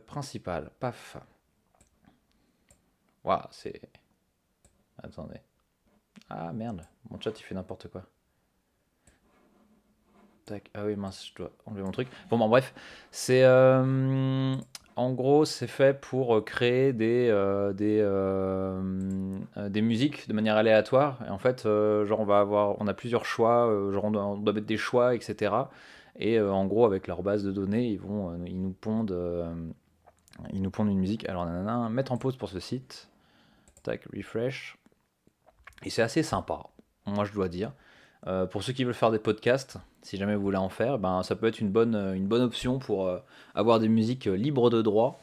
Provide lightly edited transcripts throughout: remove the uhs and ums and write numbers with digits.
Principal, paf. Waouh, c'est. Attendez. Ah merde, mon chat il fait n'importe quoi. Tac. Ah oui, mince, je dois enlever mon truc. Bon, bref, c'est. En gros, c'est fait pour créer des musiques de manière aléatoire. Et en fait, genre, on a plusieurs choix, genre, on doit mettre des choix, etc. Et en gros, avec leur base de données, ils nous pondent une musique. Alors, nanana, mettre en pause pour ce site. Tac, refresh. Et c'est assez sympa, moi je dois dire. Pour ceux qui veulent faire des podcasts, si jamais vous voulez en faire, ben, ça peut être une bonne option pour avoir des musiques libres de droit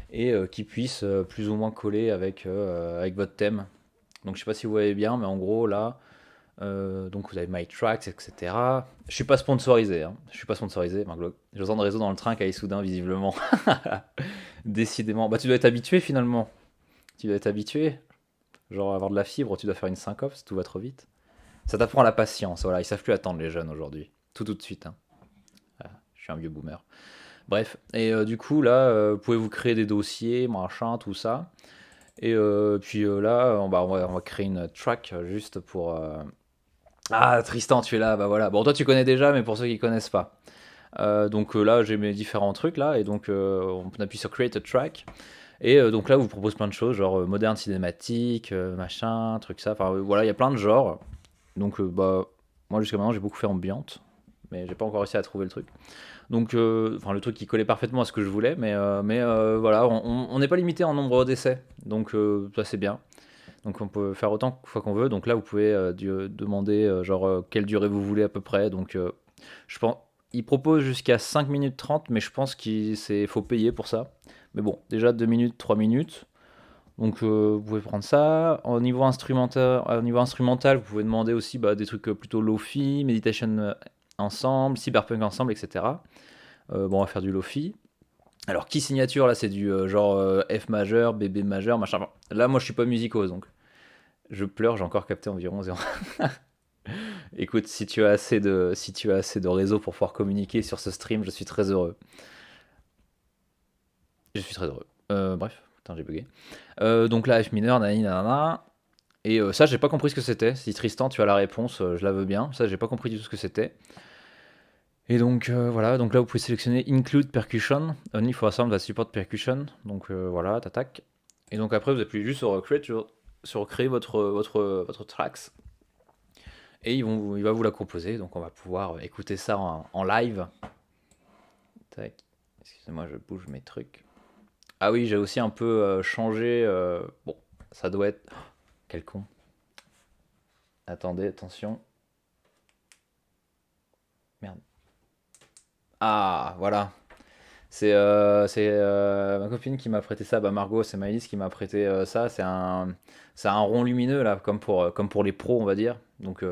et qui puissent plus ou moins coller avec votre thème. Donc je sais pas si vous voyez bien, mais en gros là, donc vous avez My Tracks, etc. Je suis pas sponsorisé, hein. Je suis pas sponsorisé, Marc. J'ai besoin de réseau dans le train qu'à Issoudun, visiblement. Décidément. Bah tu dois être habitué finalement. Tu dois être habitué. Genre avoir de la fibre, tu dois faire une syncope, tout va trop vite. Ça t'apprend la patience, voilà, ils savent plus attendre les jeunes aujourd'hui. Tout de suite, hein. Ah, je suis un vieux boomer. Bref, et du coup là, vous pouvez vous créer des dossiers, machin, tout ça. Et puis là, on va créer une track juste pour. Ah, Tristan, tu es là, bah voilà. Bon, toi tu connais déjà, mais pour ceux qui connaissent pas. Donc là, j'ai mes différents trucs là, et donc on appuie sur Create a Track. Et donc là, on vous propose plein de choses, genre moderne cinématique, machin, truc ça. Enfin voilà, il y a plein de genres. Donc, bah, moi jusqu'à maintenant, j'ai beaucoup fait ambiante, mais j'ai pas encore réussi à trouver le truc. Donc, enfin, le truc qui collait parfaitement à ce que je voulais, mais voilà, on n'est pas limité en nombre d'essais, donc ça c'est bien. Donc, on peut faire autant de fois qu'on veut. Donc là, vous pouvez demander genre quelle durée vous voulez à peu près. Donc, je pense, il propose jusqu'à 5 minutes 30, mais je pense qu'il faut payer pour ça. Mais bon, déjà 2 minutes, 3 minutes. Donc vous pouvez prendre ça. Au niveau instrumental, vous pouvez demander aussi bah, des trucs plutôt lofi, meditation ensemble, cyberpunk ensemble, etc. Bon, on va faire du lofi. Alors, key signature, là, c'est du genre F majeur, BB majeur, machin. Bon, là, moi, je suis pas musicose, donc je pleure, j'ai encore capté environ 0. Écoute, si tu as assez de réseau pour pouvoir communiquer sur ce stream, je suis très heureux. Je suis très heureux. Bref, putain, j'ai bugué. Donc là, F mineur, nanani, nanana. Et ça, j'ai pas compris ce que c'était. Si Tristan, tu as la réponse, je la veux bien. Ça, j'ai pas compris du tout ce que c'était. Et donc voilà, donc là vous pouvez sélectionner Include Percussion, Only for a Sound that Support Percussion. Donc voilà, tac. Et donc après vous appuyez juste sur Create, sur créer votre tracks. Et il va vous la composer. Donc on va pouvoir écouter ça en live. Tac. Excusez-moi, je bouge mes trucs. Ah oui, j'ai aussi un peu changé. Bon, ça doit être. Oh, quel con. Attendez, attention. Merde. Ah, voilà. C'est ma copine qui m'a prêté ça, bah Margot, c'est Maïs qui m'a prêté ça. C'est un rond lumineux là, comme pour les pros, on va dire. Donc,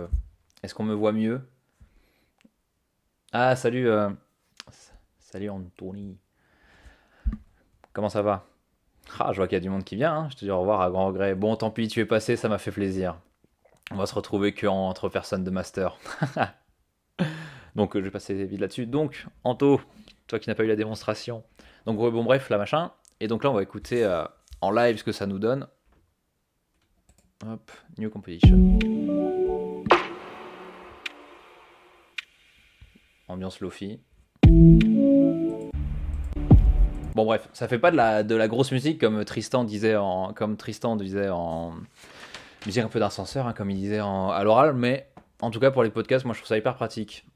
est-ce qu'on me voit mieux? Ah, salut, salut Anthony. Comment ça va? Ah, je vois qu'il y a du monde qui vient, hein. Je te dis au revoir à grand regret. Bon, tant pis, tu es passé, ça m'a fait plaisir. On va se retrouver que entre personnes de master. Donc, je vais passer vite là-dessus. Donc, Anto, toi qui n'as pas eu la démonstration. Donc, ouais, bon, bref, là, machin. Et donc là, on va écouter en live ce que ça nous donne. Hop, New Composition. Ambiance Lofi. Bon bref, ça fait pas de la grosse musique comme Tristan disait en musique un peu d'ascenseur, hein, comme il disait à l'oral, mais en tout cas pour les podcasts, moi je trouve ça hyper pratique.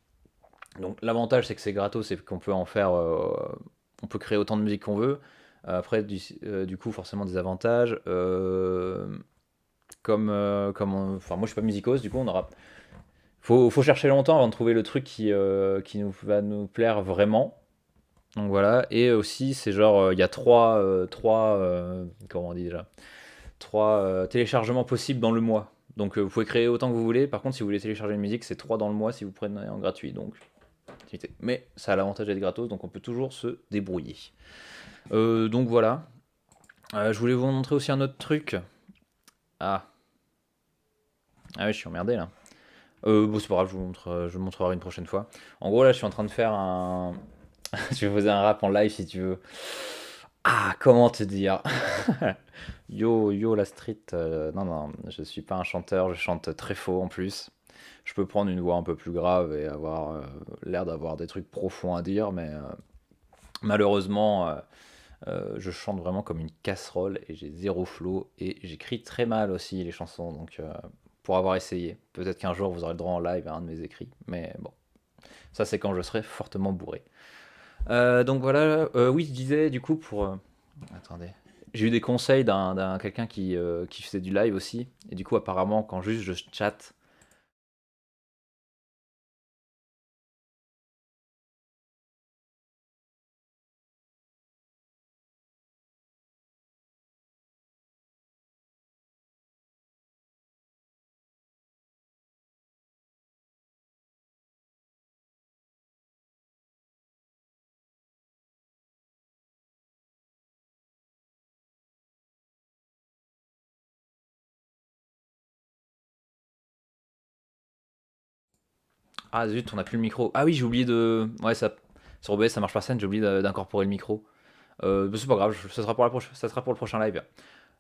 Donc l'avantage c'est que c'est gratos, c'est qu'on peut en faire, on peut créer autant de musique qu'on veut. Après du coup forcément des avantages, enfin moi je suis pas musicose, du coup on aura, faut chercher longtemps avant de trouver le truc qui va nous plaire vraiment. Donc voilà, et aussi c'est genre il y a comment on dit déjà, trois téléchargements possibles dans le mois. Donc vous pouvez créer autant que vous voulez. Par contre, si vous voulez télécharger une musique, c'est 3 dans le mois si vous prenez en gratuit. Donc activité. Mais ça a l'avantage d'être gratos, donc on peut toujours se débrouiller. Donc voilà. Je voulais vous montrer aussi un autre truc. Ah, ah oui, je suis emmerdé là. Bon, c'est pas grave, je vous montrerai une prochaine fois. En gros, là, je suis en train de faire un. Je vais poser un rap en live si tu veux. Ah, comment te dire? Yo, yo, la street. Non, non, je suis pas un chanteur, je chante très faux en plus. Je peux prendre une voix un peu plus grave et avoir l'air d'avoir des trucs profonds à dire, mais malheureusement, je chante vraiment comme une casserole et j'ai zéro flow et j'écris très mal aussi les chansons, donc pour avoir essayé. Peut-être qu'un jour vous aurez le droit en live à un de mes écrits, mais bon, ça c'est quand je serai fortement bourré. Donc voilà, oui, je disais du coup pour. Attendez. J'ai eu des conseils d'un quelqu'un qui faisait du live aussi, et du coup apparemment quand juste je chatte. Ah zut, on a plus le micro. Ah oui, j'ai oublié de. Ouais, ça. Sur OBS ça marche pas scène, j'ai oublié d'incorporer le micro. Mais c'est pas grave, ça sera pour ça sera pour le prochain live.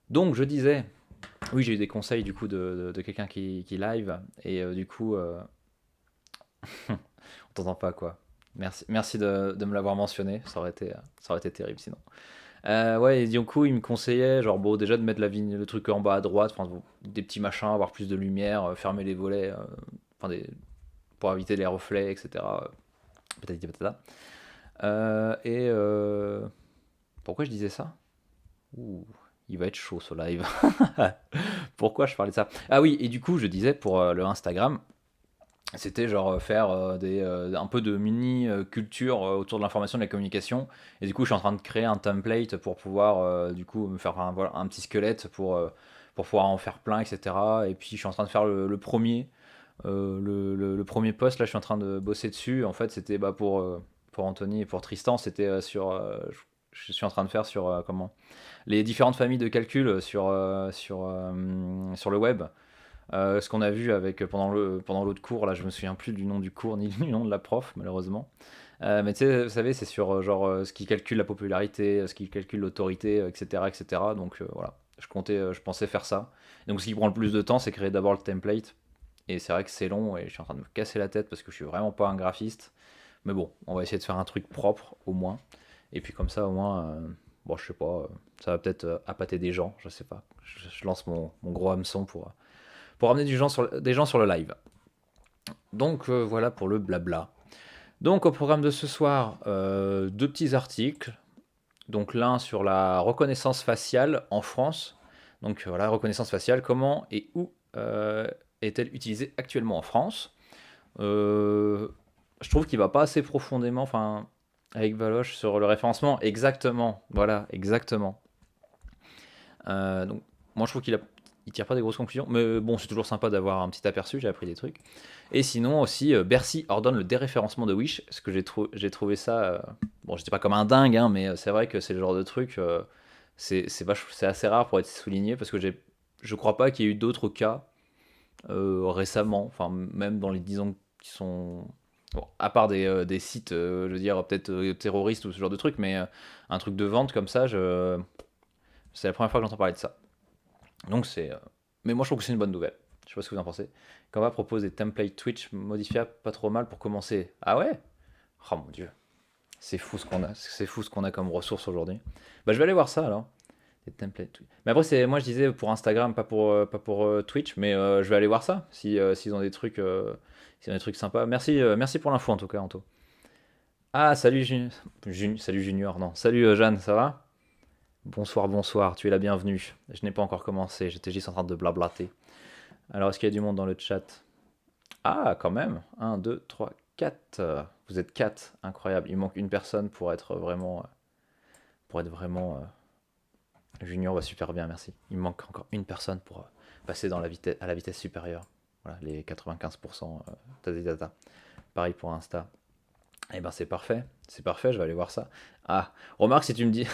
Donc je disais, oui, j'ai eu des conseils du coup de quelqu'un qui live, et du coup, on t'entend pas quoi. Merci de me l'avoir mentionné, ça aurait été terrible sinon. Ouais, et du coup, il me conseillait, genre, bon, déjà de mettre le truc en bas à droite, enfin, bon, des petits machins, avoir plus de lumière, fermer les volets, enfin, pour éviter les reflets, etc. Patati patata. Et pourquoi je disais ça? Ouh, il va être chaud ce live. Pourquoi je parlais de ça? Ah oui, et du coup, je disais pour le Instagram, c'était genre faire un peu de mini culture autour de l'information et de la communication. Et du coup, je suis en train de créer un template pour pouvoir du coup me faire voilà, un petit squelette pour pouvoir en faire plein, etc. Et puis, je suis en train de faire le premier, le premier post. Là, je suis en train de bosser dessus. En fait, c'était pour Anthony et pour Tristan, c'était je suis en train de faire sur comment les différentes familles de calcul sur le web. Ce qu'on a vu avec pendant l'autre cours, là, je me souviens plus du nom du cours ni du nom de la prof, malheureusement. Mais tu sais, vous savez, c'est sur genre ce qui calcule la popularité, ce qui calcule l'autorité, etc., etc. Donc voilà, je pensais faire ça. Donc ce qui prend le plus de temps, c'est créer d'abord le template. Et c'est vrai que c'est long et je suis en train de me casser la tête parce que je suis vraiment pas un graphiste. Mais bon, on va essayer de faire un truc propre au moins. Et puis comme ça, au moins, bon, je sais pas, ça va peut-être appâter des gens, je sais pas. Je lance mon gros hameçon pour ramener des gens sur le live. Donc voilà pour le blabla. Donc au programme de ce soir, deux petits articles. Donc l'un sur la reconnaissance faciale en France. Donc voilà, reconnaissance faciale, comment et où est-elle utilisée actuellement en France? Euh, je trouve qu'il va pas assez profondément, enfin, avec Valoche sur le référencement. Exactement, voilà, exactement. Donc moi je trouve il tire pas des grosses conclusions, mais bon, c'est toujours sympa d'avoir un petit aperçu, j'ai appris des trucs. Et sinon aussi, Bercy ordonne le déréférencement de Wish, parce que j'ai trouvé ça, bon, j'étais pas comme un dingue, hein, mais c'est vrai que c'est le genre de truc, c'est assez rare pour être souligné, parce que je crois pas qu'il y ait eu d'autres cas récemment, enfin même dans les 10 ans qui sont... Bon, à part des sites, je veux dire, peut-être terroristes ou ce genre de truc, mais un truc de vente comme ça, c'est la première fois que j'entends parler de ça. Donc c'est. Mais moi je trouve que c'est une bonne nouvelle. Je sais pas ce que vous en pensez. Canva propose des templates Twitch modifiables pas trop mal pour commencer. Ah ouais? Oh mon dieu. C'est fou ce qu'on a. C'est fou ce qu'on a comme ressources aujourd'hui. Bah je vais aller voir ça alors. Des templates Twitch. Mais après c'est. Moi je disais pour Instagram, pas pour Twitch, mais je vais aller voir ça. Si, s'ils ont des trucs. S'ils ont des trucs sympas. Merci, merci pour l'info en tout cas, Anto. Ah salut salut Junior, non. Salut Jeanne, ça va? Bonsoir, bonsoir, tu es la bienvenue. Je n'ai pas encore commencé, j'étais juste en train de blablater. Alors, est-ce qu'il y a du monde dans le chat? Ah, quand même. Un, 2, 3, 4. Vous êtes 4. Incroyable. Il manque une personne pour être vraiment. Pour être vraiment. Junior va super bien, merci. Il manque encore une personne pour passer à la vitesse supérieure. Voilà, les 95%. Tata. Pareil pour Insta. Eh ben c'est parfait. C'est parfait, je vais aller voir ça. Ah, remarque si tu me dis.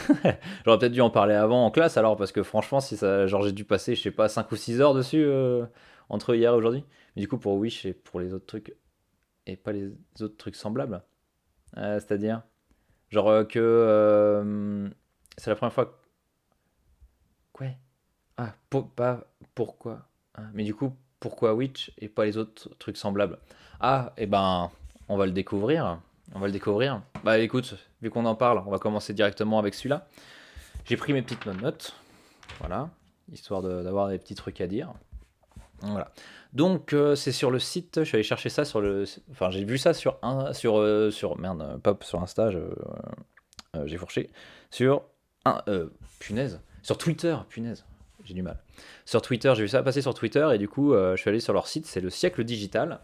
J'aurais peut-être dû en parler avant en classe alors, parce que franchement, si ça. Genre, j'ai dû passer, je sais pas, 5 ou 6 heures dessus entre hier et aujourd'hui. Mais du coup, pour Wish et pour les autres trucs, et pas les autres trucs semblables. C'est-à-dire, genre que. C'est la première fois. Quoi? Ah, pas pourquoi? Ah, mais du coup, pourquoi Witch et pas les autres trucs semblables? Ah, et ben, on va le découvrir. On va le découvrir. Bah écoute, vu qu'on en parle, on va commencer directement avec celui-là. J'ai pris mes petites notes, voilà, histoire d'avoir des petits trucs à dire. Voilà. Donc c'est sur le site, je suis allé chercher ça sur le, enfin j'ai vu ça sur merde, pas sur Insta, j'ai fourché, sur un, punaise, sur Twitter, punaise, j'ai du mal. Sur Twitter, j'ai vu ça passer sur Twitter et du coup je suis allé sur leur site, c'est le siècle digital.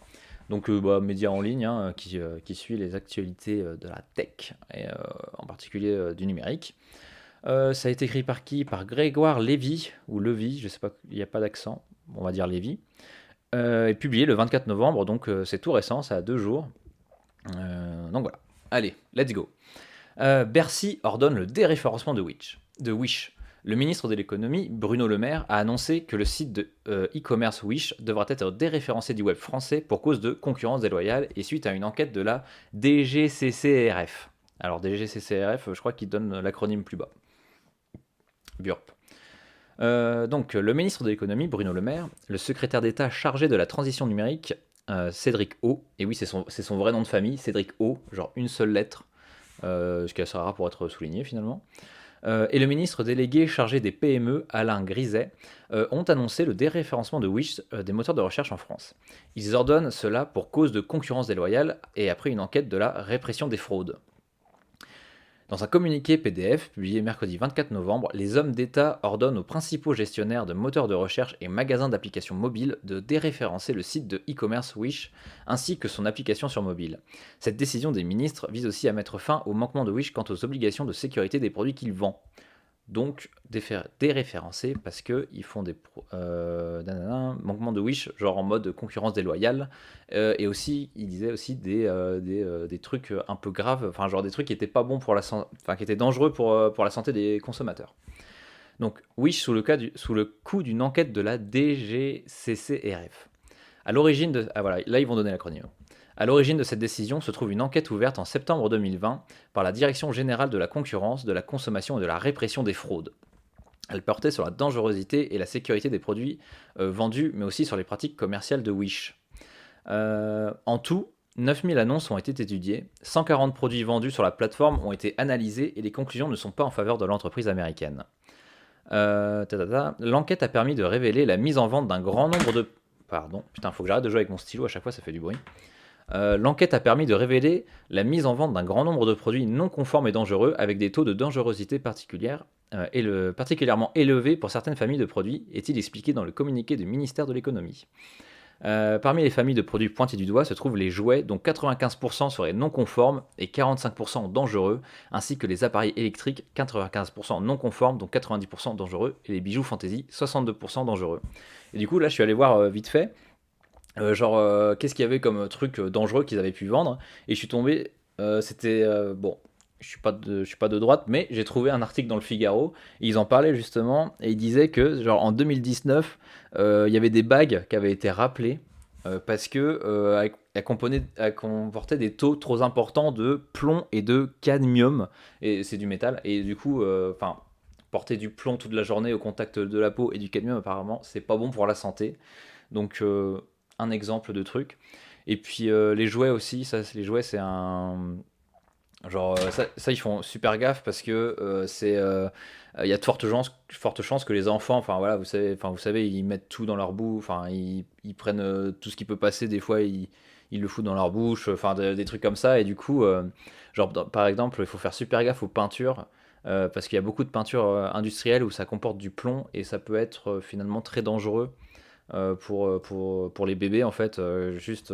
Donc bah, média en ligne hein, qui suit les actualités de la tech et en particulier du numérique. Ça a été écrit par qui? Par Grégoire Lévy, ou Levy, je sais pas, il n'y a pas d'accent, on va dire Lévy. Et publié le 24 novembre, donc c'est tout récent, ça a 2 jours. Donc voilà. Allez, let's go. Bercy ordonne le déréférencement de Wish. Le ministre de l'économie, Bruno Le Maire, a annoncé que le site de e-commerce Wish devra être déréférencé du web français pour cause de concurrence déloyale et suite à une enquête de la DGCCRF. Alors DGCCRF, je crois qu'il donne l'acronyme plus bas. Burp. Donc, le ministre de l'économie, Bruno Le Maire, le secrétaire d'État chargé de la transition numérique, Cédric O, et oui, c'est son vrai nom de famille, Cédric O, genre une seule lettre, ce qui est assez rare pour être souligné finalement, et le ministre délégué chargé des PME, Alain Griset, ont annoncé le déréférencement de Wish des moteurs de recherche en France. Ils ordonnent cela pour cause de concurrence déloyale et après une enquête de la répression des fraudes. Dans un communiqué PDF publié mercredi 24 novembre, les hommes d'État ordonnent aux principaux gestionnaires de moteurs de recherche et magasins d'applications mobiles de déréférencer le site de e-commerce Wish ainsi que son application sur mobile. Cette décision des ministres vise aussi à mettre fin au manquement de Wish quant aux obligations de sécurité des produits qu'il vend. Donc déréférencés parce qu'ils font des manquements de Wish, genre en mode concurrence déloyale, et aussi, il disait aussi des trucs un peu graves, enfin genre des trucs qui étaient pas bons pour enfin qui étaient dangereux pour la santé des consommateurs. Donc Wish sous le coup d'une enquête de la DGCCRF. À l'origine de... Ah voilà, là ils vont donner l'acronyme. À l'origine de cette décision se trouve une enquête ouverte en septembre 2020 par la Direction générale de la concurrence, de la consommation et de la répression des fraudes. Elle portait sur la dangerosité et la sécurité des produits vendus, mais aussi sur les pratiques commerciales de Wish. En tout, 9000 annonces ont été étudiées, 140 produits vendus sur la plateforme ont été analysés et les conclusions ne sont pas en faveur de l'entreprise américaine. L'enquête a permis de révéler la mise en vente d'un grand nombre de... Pardon, putain, faut que j'arrête de jouer avec mon stylo, à chaque fois ça fait du bruit. L'enquête a permis de révéler la mise en vente d'un grand nombre de produits non conformes et dangereux avec des taux de dangerosité particulières particulièrement élevés pour certaines familles de produits, est-il expliqué dans le communiqué du ministère de l'économie. Parmi les familles de produits pointés du doigt se trouvent les jouets dont 95% seraient non conformes et 45% dangereux, ainsi que les appareils électriques 95% non conformes dont 90% dangereux et les bijoux fantaisie 62% dangereux. Et du coup là je suis allé voir vite fait qu'est-ce qu'il y avait comme truc dangereux qu'ils avaient pu vendre et je suis tombé c'était bon, je suis pas de droite, mais j'ai trouvé un article dans le Figaro et ils en parlaient justement et ils disaient que genre en 2019 il y avait des bagues qui avaient été rappelées parce que elles comportaient des taux trop importants de plomb et de cadmium et c'est du métal et du coup enfin porter du plomb toute la journée au contact de la peau et du cadmium apparemment c'est pas bon pour la santé. Donc un exemple de truc. Et puis les jouets aussi, les jouets c'est un... Genre ça, ils font super gaffe parce que il y a de fortes chances que les enfants, enfin vous savez, ils mettent tout dans leur bouche, enfin ils prennent tout ce qui peut passer, des fois ils le foutent dans leur bouche, enfin des trucs comme ça et du coup par exemple, il faut faire super gaffe aux peintures parce qu'il y a beaucoup de peintures industrielles où ça comporte du plomb et ça peut être finalement très dangereux pour les bébés en fait, juste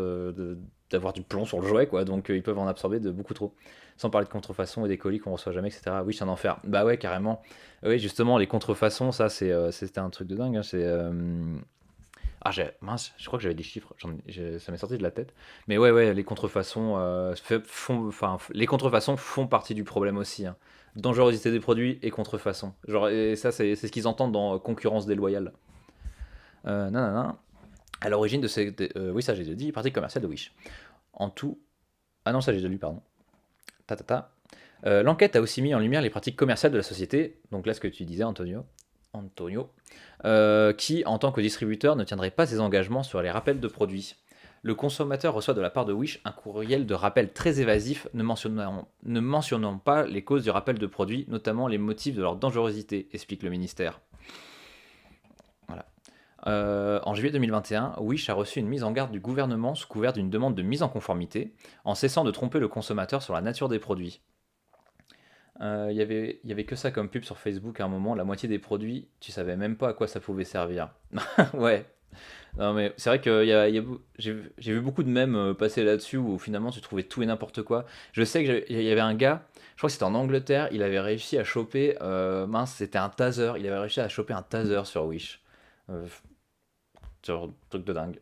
d'avoir du plomb sur le jouet quoi, donc ils peuvent en absorber de beaucoup trop. Sans parler de contrefaçon et des colis qu'on reçoit jamais, etc. Oui, c'est un enfer. Bah ouais, carrément. Oui, justement, les contrefaçons, ça c'était un truc de dingue. Hein, Ah, mince, je crois que j'avais des chiffres, ça m'est sorti de la tête. Mais ouais, ouais, les contrefaçons, les contrefaçons font partie du problème aussi. Hein. Dangerosité des produits et contrefaçon. Genre, et ça, c'est ce qu'ils entendent dans concurrence déloyale. Non, non, non. À l'origine de ces. Oui, ça j'ai déjà dit, partie commerciale de Wish. En tout. Ah non, ça j'ai déjà lu, pardon. Ta ta ta. L'enquête a aussi mis en lumière les pratiques commerciales de la société, donc là ce que tu disais Antonio, qui en tant que distributeur ne tiendrait pas ses engagements sur les rappels de produits. Le consommateur reçoit de la part de Wish un courriel de rappel très évasif ne mentionnant pas les causes du rappel de produits, notamment les motifs de leur dangerosité, explique le ministère. Voilà. En juillet 2021, Wish a reçu une mise en garde du gouvernement sous couvert d'une demande de mise en conformité, en cessant de tromper le consommateur sur la nature des produits. Il y avait que ça comme pub sur Facebook à un moment, la moitié des produits, tu savais même pas à quoi ça pouvait servir. Ouais, non mais c'est vrai que j'ai vu beaucoup de mèmes passer là-dessus où finalement tu trouvais tout et n'importe quoi. Je sais qu'il y avait un gars, je crois que c'était en Angleterre, il avait réussi à choper, mince, c'était un taser, il avait réussi à choper un taser sur Wish. Euh, Genre, truc de dingue.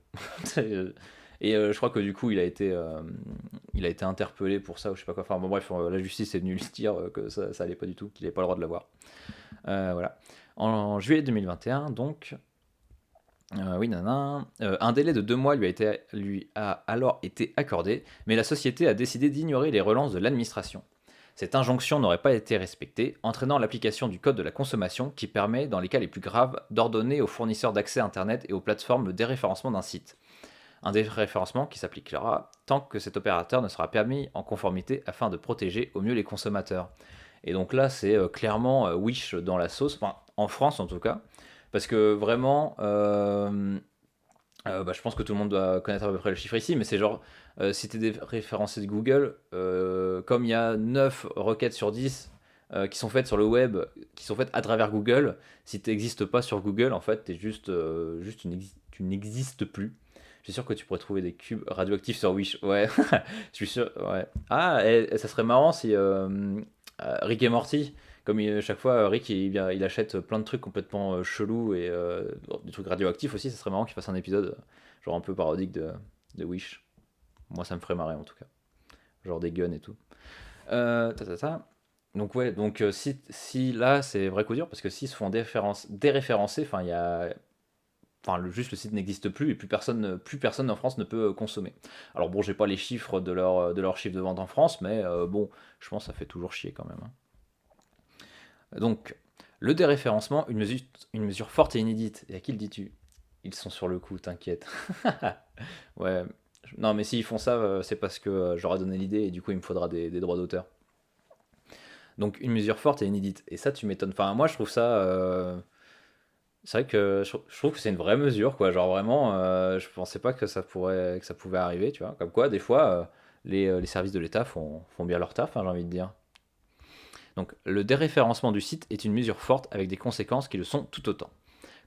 Et je crois que du coup, il a été interpellé pour ça, ou je sais pas quoi. Enfin, bon, bref, la justice est venue lui dire que ça allait pas du tout, qu'il n'avait pas le droit de l'avoir. Voilà. En juillet 2021, donc, oui, nanana, un délai de 2 mois lui a alors été accordé, mais la société a décidé d'ignorer les relances de l'administration. Cette injonction n'aurait pas été respectée, entraînant l'application du code de la consommation qui permet, dans les cas les plus graves, d'ordonner aux fournisseurs d'accès Internet et aux plateformes le déréférencement d'un site. Un déréférencement qui s'appliquera tant que cet opérateur ne sera pas mis en conformité afin de protéger au mieux les consommateurs. Et donc là, c'est clairement Wish dans la sauce, enfin, en France en tout cas, parce que vraiment, bah, je pense que tout le monde doit connaître à peu près le chiffre ici, mais c'est genre, si tu es référencé de Google, comme il y a 9 requêtes sur 10 qui sont faites sur le web, qui sont faites à travers Google, si tu n'existes pas sur Google, en fait, tu n'existes plus. Je suis sûr que tu pourrais trouver des cubes radioactifs sur Wish. Ouais, je suis sûr. Ouais. Ah, et ça serait marrant si Rick et Morty, comme chaque fois, Rick il achète plein de trucs complètement chelous et des trucs radioactifs aussi. Ça serait marrant qu'il fasse un épisode genre un peu parodique de Wish. Moi, ça me ferait marrer en tout cas. Genre des guns et tout. Ta, ta, ta. Donc ouais, donc si là c'est vrai coup dur parce que s'ils se font déréférencer, enfin il y a enfin juste le site n'existe plus et plus personne en France ne peut consommer. Alors bon, j'ai pas les chiffres de leur chiffre de vente en France, mais bon, je pense que ça fait toujours chier quand même, hein. Donc le déréférencement, une mesure forte et inédite. Et à qui le dis-tu? Ils sont sur le coup, t'inquiète. Ouais. Non, mais s'ils font ça, c'est parce que j'aurais donné l'idée et du coup il me faudra des droits d'auteur. Donc une mesure forte et inédite. Et ça, tu m'étonnes. Enfin, moi je trouve ça. C'est vrai que je trouve que c'est une vraie mesure, quoi. Genre vraiment, je pensais pas que ça pouvait arriver, tu vois. Comme quoi, des fois, les services de l'État font bien leur taf, hein, j'ai envie de dire. Donc, le déréférencement du site est une mesure forte avec des conséquences qui le sont tout autant.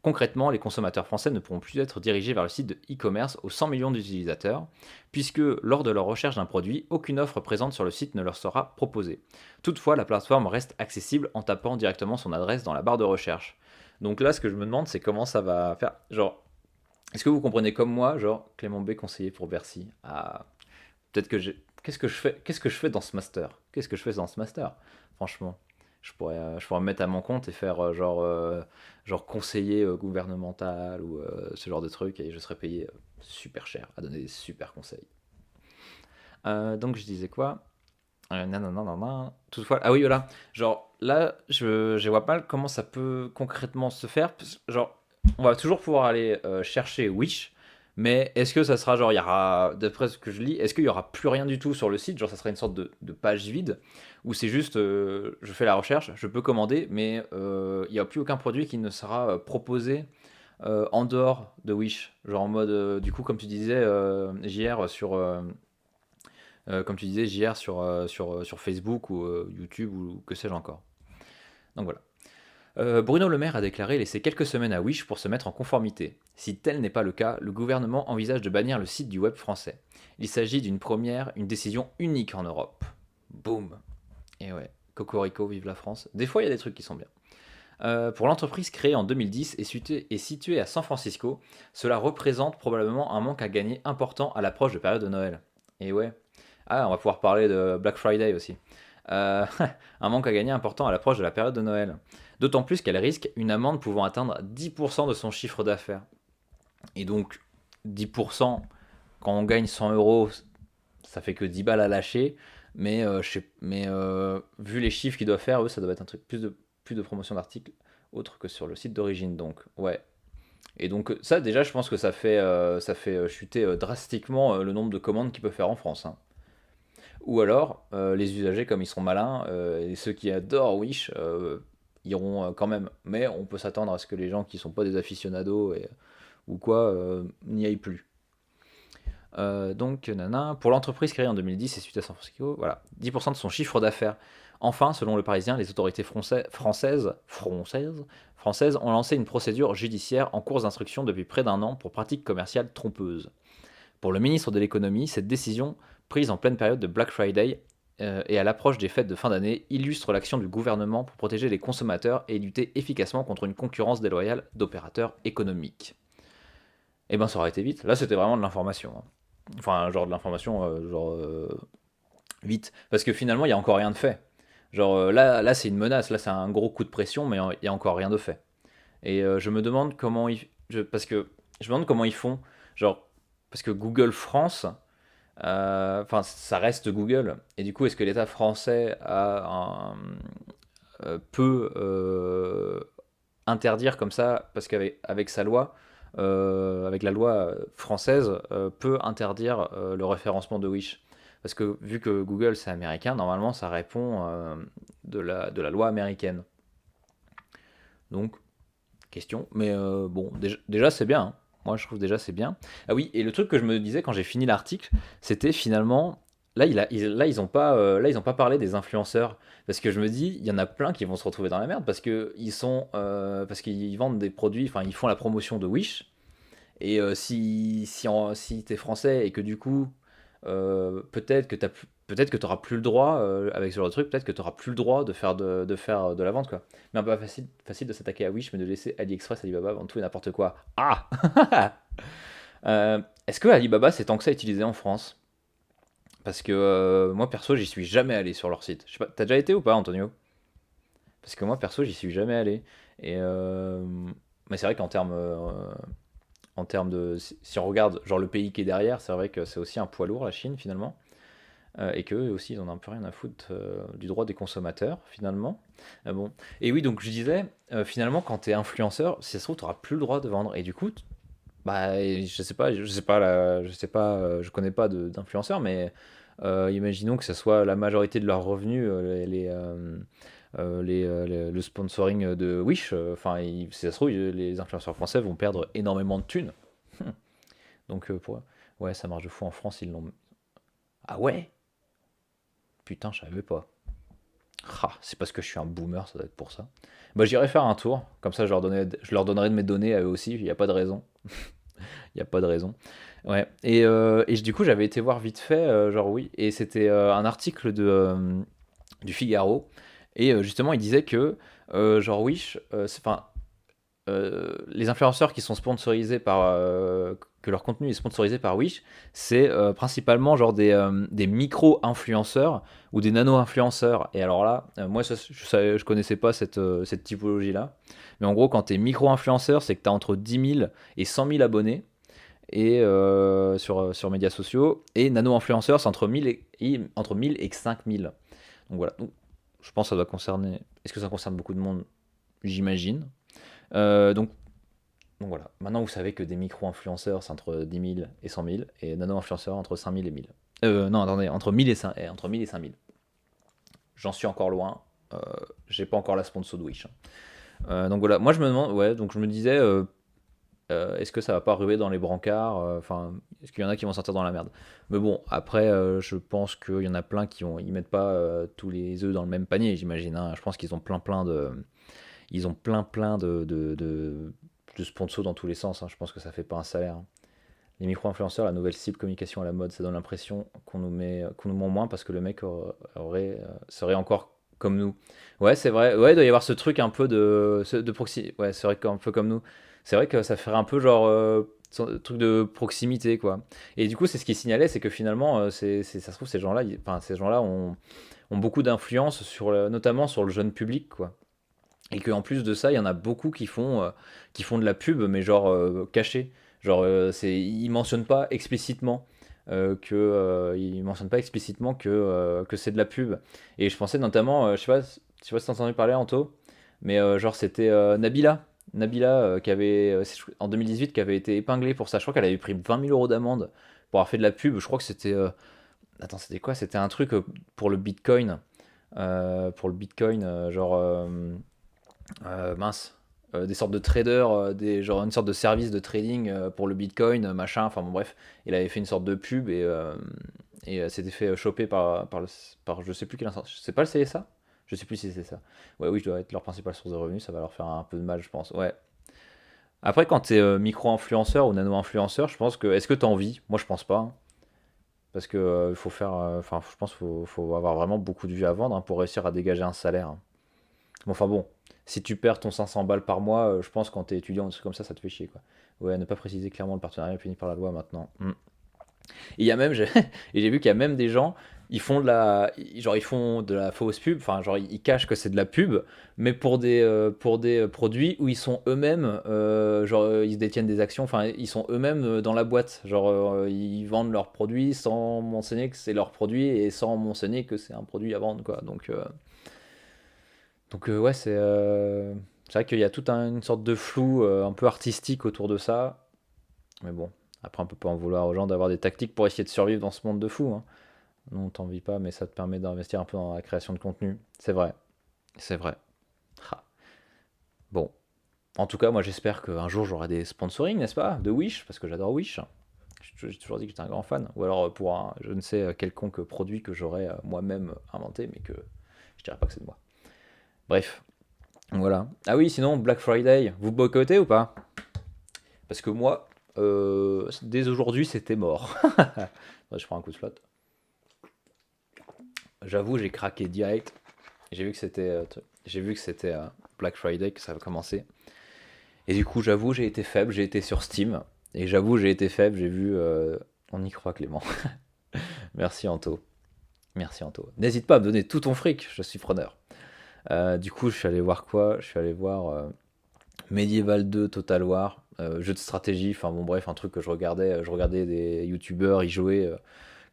Concrètement, les consommateurs français ne pourront plus être dirigés vers le site de e-commerce aux 100 millions d'utilisateurs, puisque lors de leur recherche d'un produit, aucune offre présente sur le site ne leur sera proposée. Toutefois, la plateforme reste accessible en tapant directement son adresse dans la barre de recherche. Donc là, ce que je me demande, c'est comment ça va faire. Genre, est-ce que vous comprenez comme moi, genre Clément B conseiller pour Bercy? Ah, peut-être que j'ai. Qu'est-ce que je fais dans ce master? Qu'est-ce que je fais dans ce master? Franchement, je pourrais me mettre à mon compte et faire genre conseiller gouvernemental ou ce genre de truc et je serais payé super cher à donner des super conseils. Donc je disais quoi? Non, non, non, non, non. Toutefois, ah oui, voilà. Genre là, je vois mal comment ça peut concrètement se faire. Genre, on va toujours pouvoir aller chercher Wish, mais est-ce que ça sera genre, il y aura, d'après ce que je lis, est-ce qu'il y aura plus rien du tout sur le site? Genre, ça sera une sorte de page vide, ou c'est juste, je fais la recherche, je peux commander, mais il n'y a plus aucun produit qui ne sera proposé en dehors de Wish. Genre en mode, du coup, comme tu disais, JR sur Facebook ou YouTube ou que sais-je encore. Donc voilà. Bruno Le Maire a déclaré laisser quelques semaines à Wish pour se mettre en conformité. Si tel n'est pas le cas, le gouvernement envisage de bannir le site du web français. Il s'agit une décision unique en Europe. Boum. Et ouais, Cocorico, vive la France. Des fois, il y a des trucs qui sont bien. Pour l'entreprise créée en 2010 et située à San Francisco, cela représente probablement un manque à gagner important à l'approche de période de Noël. Et ouais. Ah, on va pouvoir parler de Black Friday aussi. Euh, un manque à gagner important à l'approche de la période de Noël. D'autant plus qu'elle risque une amende pouvant atteindre 10% de son chiffre d'affaires. Et donc, 10%, quand on gagne 100 euros, ça fait que 10 balles à lâcher. vu les chiffres qu'ils doivent faire, eux, ça doit être un truc plus de promotion d'articles autre que sur le site d'origine. Donc, ouais. Et donc, ça, déjà, je pense que ça fait chuter drastiquement le nombre de commandes qu'il peut faire en France, hein. Ou alors, les usagers, comme ils sont malins, et ceux qui adorent Wish, iront quand même. Mais on peut s'attendre à ce que les gens qui sont pas des aficionados ou quoi, n'y aillent plus. Donc, nana, pour l'entreprise créée en 2010 et suite à San Francisco, voilà, 10% de son chiffre d'affaires. Enfin, selon le Parisien, les autorités françaises ont lancé une procédure judiciaire en cours d'instruction depuis près d'un an pour pratiques commerciales trompeuses. Pour le ministre de l'économie, cette décision, prise en pleine période de Black Friday et à l'approche des fêtes de fin d'année, illustre l'action du gouvernement pour protéger les consommateurs et lutter efficacement contre une concurrence déloyale d'opérateurs économiques. Eh ben, ça aurait été vite. Là, c'était vraiment de l'information, hein. Enfin, genre de l'information, vite. Parce que finalement, il n'y a encore rien de fait. Genre, là c'est une menace, là, c'est un gros coup de pression, mais il n'y a encore rien de fait. Et je me demande comment ils. Parce que je me demande comment ils font. Genre, parce que Google France, enfin, ça reste Google. Et du coup, est-ce que l'État français peut interdire comme ça, parce qu'avec sa loi, avec la loi française, peut interdire le référencement de Wish. Parce que vu que Google c'est américain, normalement ça répond de la loi américaine. Donc, question. Mais bon, déjà, c'est bien, hein. Moi je trouve déjà c'est bien. Ah oui, et le truc que je me disais quand j'ai fini l'article, c'était finalement. Là, ils ont pas parlé des influenceurs. Parce que je me dis, il y en a plein qui vont se retrouver dans la merde parce qu'ils vendent des produits, enfin, ils font la promotion de Wish. Et si t'es français et que du coup, peut-être que t'auras plus le droit, avec ce genre de truc, peut-être que t'auras plus le droit de faire de la vente, quoi. Mais un peu facile de s'attaquer à Wish, mais de laisser AliExpress, Alibaba vendre tout et n'importe quoi. Ah. Est-ce que Alibaba c'est tant que ça utilisé en France? Parce que moi perso, j'y suis jamais allé sur leur site. Je sais pas, t'as déjà été ou pas, Antonio? Parce que moi perso, j'y suis jamais allé. Et mais c'est vrai en termes de. Si on regarde genre le pays qui est derrière, c'est vrai que c'est aussi un poids lourd, la Chine, finalement. Et qu'eux aussi, ils en ont un peu rien à foutre du droit des consommateurs, finalement. Bon. Et oui, donc je disais, finalement, quand tu es influenceur, si ça se trouve, tu n'auras plus le droit de vendre. Et du coup, bah, je connais pas d'influenceurs, mais imaginons que ce soit la majorité de leurs revenus, le sponsoring de Wish. Enfin, si ça se trouve, les influenceurs français vont perdre énormément de thunes. Donc, ouais, ça marche de fou en France, ils l'ont. Ah ouais? Putain, je savais pas. Ah, c'est parce que je suis un boomer, ça doit être pour ça. Bah, j'irai faire un tour, comme ça je leur donnerai de mes données à eux aussi, il n'y a pas de raison. Il n'y a pas de raison. Ouais, et du coup, j'avais été voir vite fait, genre oui, et c'était un article du Figaro, et justement, il disait que, genre Wish, enfin, les influenceurs qui sont sponsorisés que leur contenu est sponsorisé par Wish, c'est principalement genre des micro-influenceurs ou des nano-influenceurs. Et alors là, moi je connaissais pas cette typologie-là. Mais en gros, quand tu es micro-influenceur, c'est que tu as entre 10 000 et 100 000 abonnés sur médias sociaux. Et nano-influenceur, c'est entre 1000 et 5000. Donc voilà. Donc, je pense que ça doit concerner. Est-ce que ça concerne beaucoup de monde? J'imagine. Donc voilà, maintenant vous savez que des micro-influenceurs c'est entre 10 000 et 100 000 et nano-influenceurs entre 5000 et 1000. Non, attendez, entre 1000 et 5000. J'en suis encore loin, euh, j'ai pas encore la sponsor de Wish, hein. Donc voilà, moi je me demande, ouais, donc je me disais, est-ce que ça va pas ruer dans les brancards, enfin, est-ce qu'il y en a qui vont sortir dans la merde? Mais bon, après, je pense qu'il y en a plein ils mettent pas tous les œufs dans le même panier, j'imagine, hein. Je pense qu'ils ont plein de sponsors dans tous les sens, hein. Je pense que ça fait pas un salaire, hein. Les micro-influenceurs, la nouvelle cible communication à la mode, ça donne l'impression qu'on nous ment moins parce que le mec serait encore comme nous. Ouais, c'est vrai. Ouais, il doit y avoir ce truc un peu de proxy. Ouais, c'est vrai qu'un peu comme nous. C'est vrai que ça ferait un peu genre truc de proximité, quoi. Et du coup, c'est ce qui signalait, c'est que finalement, ça se trouve, ces gens-là ont beaucoup d'influence notamment sur le jeune public, quoi. Et qu'en plus de ça, il y en a beaucoup qui font de la pub, mais genre cachée. Genre, ils mentionnent pas explicitement. ils mentionnent pas explicitement que c'est de la pub. Et je pensais notamment, je sais pas si t'as entendu parler, Anto, mais genre c'était Nabila qui avait, en 2018, qui avait été épinglée pour ça. Je crois qu'elle avait pris 20 000 euros d'amende pour avoir fait de la pub. Je crois que c'était. Attends, c'était quoi? C'était un truc pour le Bitcoin. Pour le Bitcoin, mince. Des sortes de traders, genre une sorte de service de trading pour le Bitcoin, machin, enfin bon bref, il avait fait une sorte de pub et s'était fait choper par je sais plus quelle instance, c'est pas le CSA? Je sais plus si c'est ça. Ouais, oui, je dois être leur principale source de revenus, ça va leur faire un peu de mal, je pense. Ouais. Après, quand t'es micro-influenceur ou nano-influenceur, je pense que. Est-ce que t'as envie? Moi, je pense pas, hein. Parce que il faut faire. Enfin, je pense qu'il faut avoir vraiment beaucoup de vues à vendre, hein, pour réussir à dégager un salaire, hein. Bon, enfin bon, si tu perds ton 500 balles par mois, je pense quand t'es étudiant, un truc comme ça te fait chier, quoi. Ouais, ne pas préciser clairement le partenariat puni par la loi maintenant. Et il y a même, et j'ai vu qu'il y a même des gens, genre ils font de la fausse pub, enfin genre ils cachent que c'est de la pub, mais pour des produits où ils sont eux-mêmes, ils détiennent des actions, enfin ils sont eux-mêmes dans la boîte, genre ils vendent leurs produits sans mentionner que c'est leur produit et sans mentionner que c'est un produit à vendre, quoi. Donc ouais, c'est vrai qu'il y a toute une sorte de flou un peu artistique autour de ça. Mais bon, après on peut pas en vouloir aux gens d'avoir des tactiques pour essayer de survivre dans ce monde de fou, hein. Non, t'en vis pas, mais ça te permet d'investir un peu dans la création de contenu. C'est vrai, c'est vrai. Ah. Bon, en tout cas, moi j'espère qu'un jour j'aurai des sponsoring, n'est-ce pas? De Wish, parce que j'adore Wish. J'ai toujours dit que j'étais un grand fan. Ou alors pour un, je ne sais, quelconque produit que j'aurais moi-même inventé, mais que je dirais pas que c'est de moi. Bref, voilà. Ah oui, sinon, Black Friday, vous boycottez ou pas? Parce que moi, dès aujourd'hui, c'était mort. Ouais, je prends un coup de flotte. J'avoue, j'ai craqué direct. J'ai vu que c'était Black Friday que ça va commencer. Et du coup, j'avoue, j'ai été faible. J'ai été sur Steam. Et j'avoue, j'ai été faible. J'ai vu. On y croit, Clément. Merci, Anto. Merci, Anto. N'hésite pas à me donner tout ton fric. Je suis preneur. Du coup, je suis allé voir quoi? Je suis allé voir Medieval 2 Total War, jeu de stratégie, enfin bon bref, un truc que je regardais des youtubeurs y jouer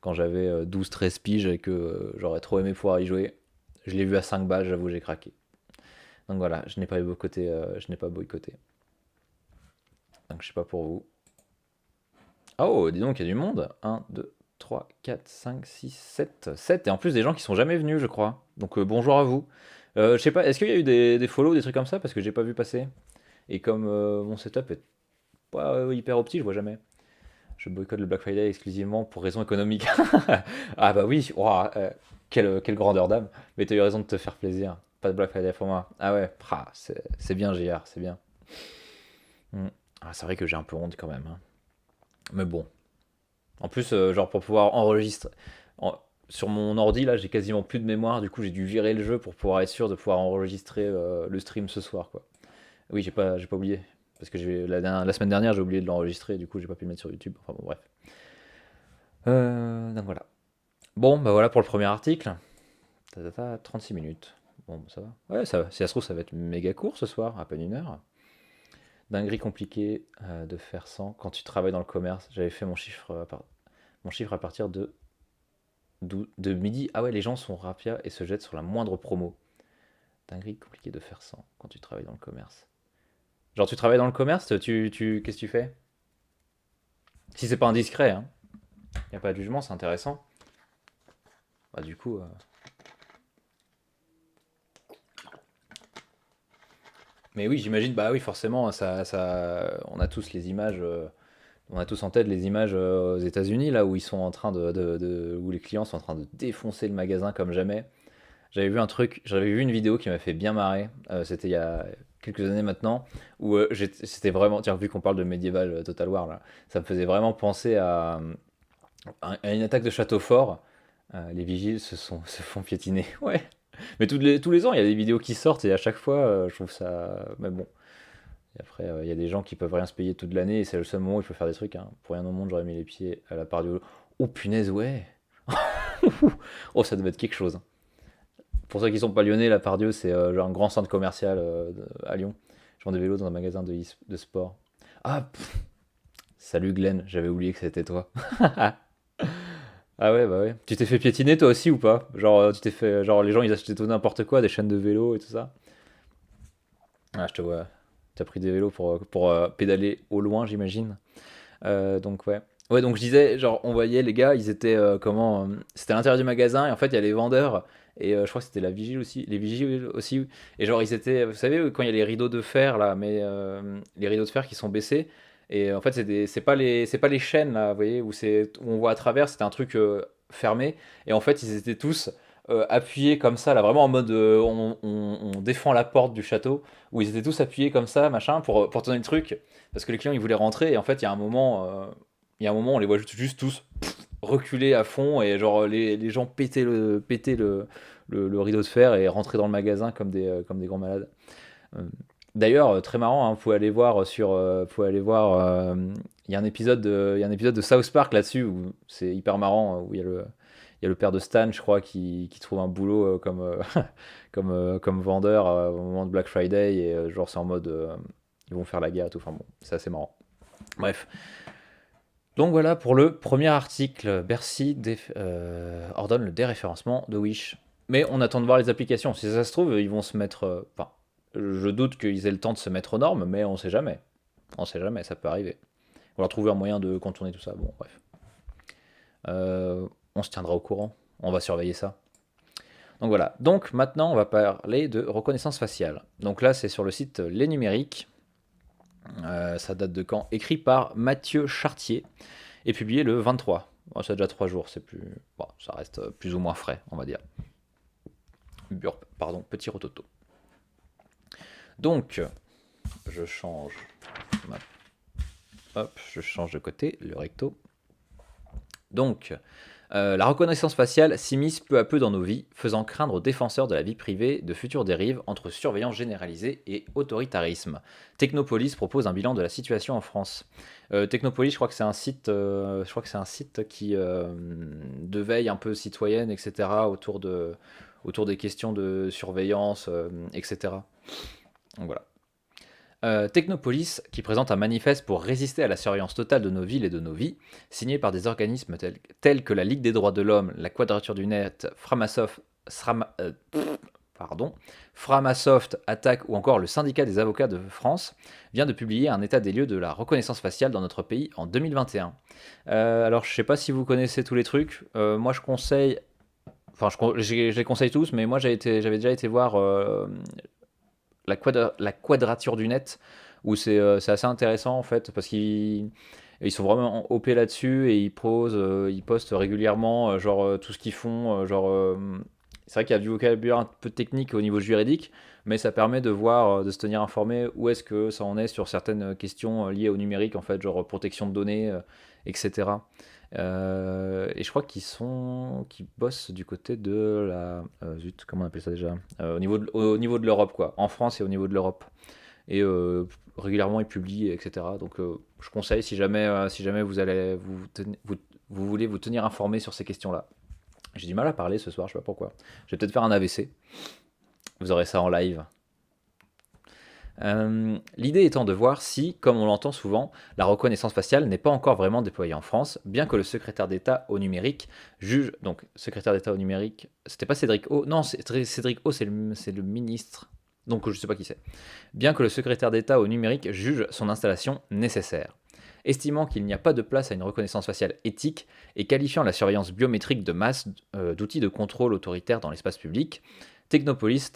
quand j'avais 12-13 piges et que j'aurais trop aimé pouvoir y jouer. Je l'ai vu à 5 balles, j'avoue, j'ai craqué. Donc voilà, je n'ai pas boycotté. Donc je sais pas pour vous. Oh, dis donc, il y a du monde. Un, 2, 3, 4, 5, 6, 7, 7 et en plus des gens qui sont jamais venus, je crois. Donc bonjour à vous. Je sais pas, est-ce qu'il y a eu des follow, des trucs comme ça? Parce que j'ai pas vu passer. Et comme mon setup est pas hyper opti, je vois jamais. Je boycotte le Black Friday exclusivement pour raisons économiques. Ah bah oui, ouah, quelle grandeur d'âme. Mais t'as eu raison de te faire plaisir. Pas de Black Friday pour moi. Ah ouais, c'est bien JR, c'est bien. Hmm. Ah, c'est vrai que j'ai un peu honte quand même, hein. Mais bon. En plus, genre pour pouvoir enregistrer. en- Sur mon ordi, là, j'ai quasiment plus de mémoire. Du coup, j'ai dû virer le jeu pour pouvoir être sûr de pouvoir enregistrer le stream ce soir, quoi. Oui, j'ai pas oublié. Parce que la semaine dernière, j'ai oublié de l'enregistrer. Du coup, j'ai pas pu le mettre sur YouTube. Enfin bon, bref. Donc voilà. Bon, bah voilà pour le premier article. 36 minutes. Bon, bah, ça va. Ouais, ça va. Si ça se trouve, ça va être méga court ce soir, à peine une heure. Dinguerie compliqué de faire 100 quand tu travailles dans le commerce. J'avais fait mon chiffre à partir de midi. Ah ouais, les gens sont rapides et se jettent sur la moindre promo. Dinguerie compliqué de faire 100 quand tu travailles dans le commerce. Genre, tu travailles dans le commerce, qu'est-ce que tu fais? Si c'est pas indiscret, hein. Y a pas de jugement, c'est intéressant. Bah, du coup. Mais oui, j'imagine, bah oui, forcément, on a tous les images, on a tous en tête les images aux États-Unis, là où ils sont en train où les clients sont en train de défoncer le magasin comme jamais. J'avais vu une vidéo qui m'a fait bien marrer, c'était il y a quelques années maintenant, où c'était vraiment, tiens, vu qu'on parle de Medieval Total War, là, ça me faisait vraiment penser à une attaque de château fort. Les vigiles se font piétiner. Ouais. Mais tous les ans, il y a des vidéos qui sortent et à chaque fois, je trouve ça. Mais bon. Et après, il y a des gens qui peuvent rien se payer toute l'année et c'est le seul moment où il faut faire des trucs, hein. Pour rien au monde, j'aurais mis les pieds à la part du. Oh punaise, ouais! Oh, ça devait être quelque chose. Pour ceux qui sont pas lyonnais, la Pardieu, c'est genre un grand centre commercial à Lyon. Je vends des vélos dans un magasin de sport. Ah, salut Glenn, j'avais oublié que c'était toi. Ah ouais, bah ouais. Tu t'es fait piétiner toi aussi ou pas? Genre, tu t'es fait, genre les gens ils achetaient tout n'importe quoi, des chaînes de vélo et tout ça. Ah, je te vois. T'as pris des vélos pour pédaler au loin, j'imagine. Donc ouais. Ouais, donc je disais, genre, on voyait les gars, ils étaient c'était à l'intérieur du magasin et en fait, il y a les vendeurs et je crois que c'était la vigile aussi, les vigiles aussi. Et genre, ils étaient, vous savez, quand il y a les rideaux de fer là, mais les rideaux de fer qui sont baissés. Et en fait, c'est pas les chaînes là, vous voyez, où on voit à travers, c'était un truc fermé. Et en fait, ils étaient tous appuyés comme ça, là, vraiment en mode on défend la porte du château, où ils étaient tous appuyés comme ça, machin, pour tourner le truc parce que les clients ils voulaient rentrer et en fait il y a un moment on les voit juste tous reculer à fond et genre les gens péter le rideau de fer et rentrer dans le magasin comme des grands malades. Euh, D'ailleurs, très marrant, hein, vous pouvez aller voir vous pouvez aller voir, il y a un épisode de South Park là-dessus où c'est hyper marrant, où il y a le père de Stan, je crois, qui trouve un boulot comme vendeur au moment de Black Friday et genre c'est en mode ils vont faire la guerre et tout. Enfin bon, c'est assez marrant. Bref. Donc voilà pour le premier article. Bercy ordonne le déréférencement de Wish. Mais on attend de voir les applications. Si ça se trouve, ils vont se mettre. Enfin, je doute qu'ils aient le temps de se mettre aux normes, mais on sait jamais. On sait jamais, ça peut arriver. On va trouver un moyen de contourner tout ça. Bon, bref. On se tiendra au courant. On va surveiller ça. Donc voilà. Donc maintenant, on va parler de reconnaissance faciale. Donc là, c'est sur le site Les Numériques. Ça date de quand? Écrit par Mathieu Chartier et publié le 23. Bon, ça a déjà 3 jours, c'est plus. Bon, ça reste plus ou moins frais, on va dire. Burp, pardon, petit rototo. Donc, je change. Hop, je change de côté, le recto. Donc, la reconnaissance faciale s'immisce peu à peu dans nos vies, faisant craindre aux défenseurs de la vie privée de futures dérives entre surveillance généralisée et autoritarisme. Technopolis propose un bilan de la situation en France. Technopolis, je crois que c'est un site qui de veille un peu citoyenne, etc. autour des questions de surveillance, etc. Donc voilà. Technopolis, qui présente un manifeste pour résister à la surveillance totale de nos villes et de nos vies, signé par des organismes tels que la Ligue des droits de l'homme, la Quadrature du Net, Framasoft, Attaque ou encore le Syndicat des avocats de France, vient de publier un état des lieux de la reconnaissance faciale dans notre pays en 2021. Alors, je ne sais pas si vous connaissez tous les trucs. Moi, je conseille. Enfin, je les conseille tous, mais moi, j'avais déjà été voir la quadrature du net, où c'est assez intéressant en fait, parce qu'ils sont vraiment OP là-dessus et ils postent régulièrement tout ce qu'ils font. C'est vrai qu'il y a du vocabulaire un peu technique au niveau juridique, mais ça permet de voir, de se tenir informé où est-ce que ça en est sur certaines questions liées au numérique, en fait, genre protection de données, etc. Et je crois qu'ils bossent du côté de la. Zut, comment on appelle ça déjà? Au niveau de l'Europe, quoi. En France et au niveau de l'Europe. Et régulièrement, ils publient, etc. Donc, je conseille si jamais vous voulez vous tenir informé sur ces questions-là. J'ai du mal à parler ce soir, je sais pas pourquoi. Je vais peut-être faire un AVC. Vous aurez ça en live. L'idée étant de voir si, comme on l'entend souvent, la reconnaissance faciale n'est pas encore vraiment déployée en France, bien que le secrétaire d'État au numérique juge. Donc, secrétaire d'État au numérique, c'était pas Cédric O. Non, Cédric O, c'est le ministre. Donc, je sais pas qui c'est. Bien que le secrétaire d'État au numérique juge son installation nécessaire. Estimant qu'il n'y a pas de place à une reconnaissance faciale éthique et qualifiant la surveillance biométrique de masse d'outil de contrôle autoritaire dans l'espace public, Technopolis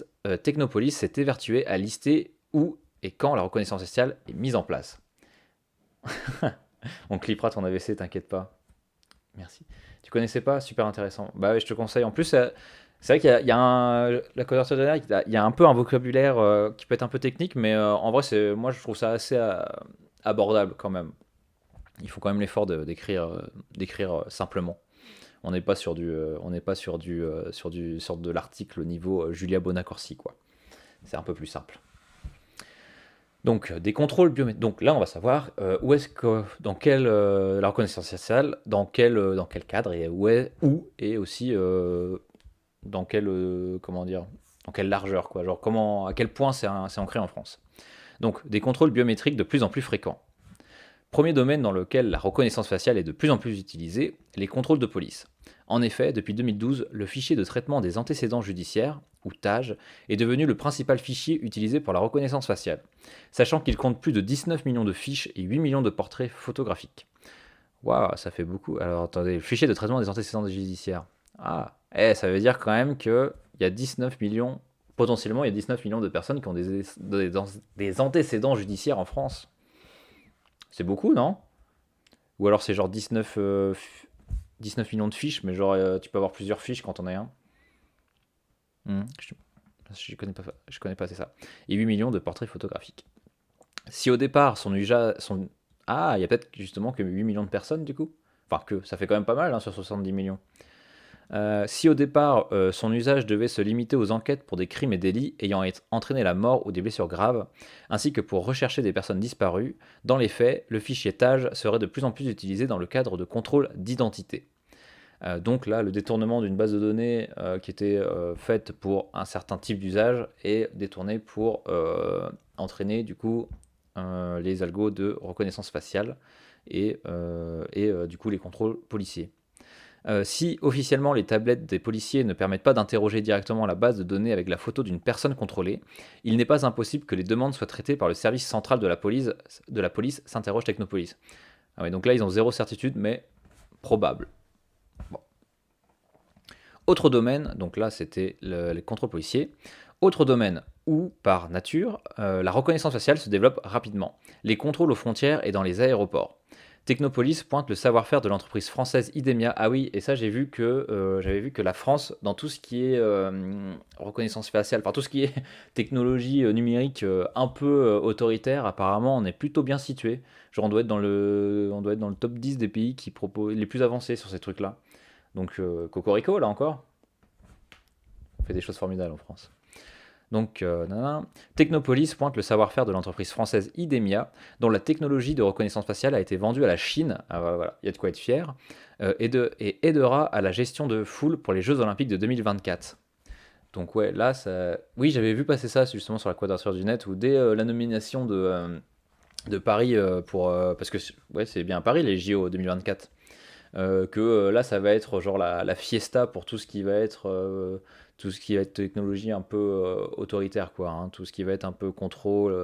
s'est évertué à lister où et quand la reconnaissance faciale est mise en place. On clippera ton AVC, t'inquiète pas. Merci. Tu connaissais pas? Super intéressant. Bah ouais, je te conseille. En plus, c'est vrai qu'il y a la couverture de l'air, il y a un peu un vocabulaire qui peut être un peu technique, mais en vrai, moi je trouve ça assez abordable quand même. Il faut quand même l'effort d'écrire simplement. On n'est pas sur de l'article niveau Julia Bonacorsi, quoi. C'est un peu plus simple. Donc, des contrôles biométriques. Donc là, on va savoir où est-ce que, la reconnaissance faciale, dans quel cadre et où et aussi dans quelle, comment dire, dans quelle largeur, quoi. Genre à quel point c'est ancré en France. Donc, des contrôles biométriques de plus en plus fréquents. Premier domaine dans lequel la reconnaissance faciale est de plus en plus utilisée, les contrôles de police. En effet, depuis 2012, le fichier de traitement des antécédents judiciaires, ou TAJ, est devenu le principal fichier utilisé pour la reconnaissance faciale, sachant qu'il compte plus de 19 millions de fiches et 8 millions de portraits photographiques. Waouh, ça fait beaucoup. Alors attendez, le fichier de traitement des antécédents judiciaires. Ah, ça veut dire quand même qu'il y a 19 millions, potentiellement il y a 19 millions de personnes qui ont des antécédents judiciaires en France. C'est beaucoup, non? Ou alors c'est genre 19 millions de fiches, mais genre tu peux avoir plusieurs fiches quand on est un. Je connais pas, c'est ça. Et 8 millions de portraits photographiques. Si au départ Ah, il y a peut-être justement que 8 millions de personnes du coup. Enfin que, ça fait quand même pas mal hein, sur 70 millions. Si au départ son usage devait se limiter aux enquêtes pour des crimes et délits ayant entraîné la mort ou des blessures graves, ainsi que pour rechercher des personnes disparues, dans les faits, le fichier TAJ serait de plus en plus utilisé dans le cadre de contrôle d'identité. Donc là, le détournement d'une base de données qui était faite pour un certain type d'usage est détourné pour entraîner du coup les algos de reconnaissance faciale et du coup les contrôles policiers. Si officiellement les tablettes des policiers ne permettent pas d'interroger directement la base de données avec la photo d'une personne contrôlée, il n'est pas impossible que les demandes soient traitées par le service central de la police s'interroge Technopolis. Ah ouais, donc là ils ont zéro certitude, mais probable. Bon. Autre domaine, donc là c'était les contrôles policiers. Autre domaine où, par nature, la reconnaissance faciale se développe rapidement. Les contrôles aux frontières et dans les aéroports. Technopolis pointe le savoir-faire de l'entreprise française Idemia. Ah oui, et ça j'avais vu que la France, dans tout ce qui est reconnaissance faciale, enfin tout ce qui est technologie numérique un peu autoritaire, apparemment on est plutôt bien situé. Genre on doit être dans le top 10 des pays qui proposent les plus avancés sur ces trucs-là. Donc Cocorico là encore, on fait des choses formidables en France. Donc, Technopolis pointe le savoir-faire de l'entreprise française Idemia, dont la technologie de reconnaissance faciale a été vendue à la Chine, voilà, il y a de quoi être fier, et aidera à la gestion de foule pour les Jeux Olympiques de 2024. Donc ouais, là, oui, j'avais vu passer ça justement sur la Quadrature du Net, où dès la nomination de Paris parce que ouais, c'est bien à Paris les JO 2024. Que là ça va être genre la fiesta pour tout ce qui va être technologie un peu autoritaire quoi, hein, tout ce qui va être un peu contrôle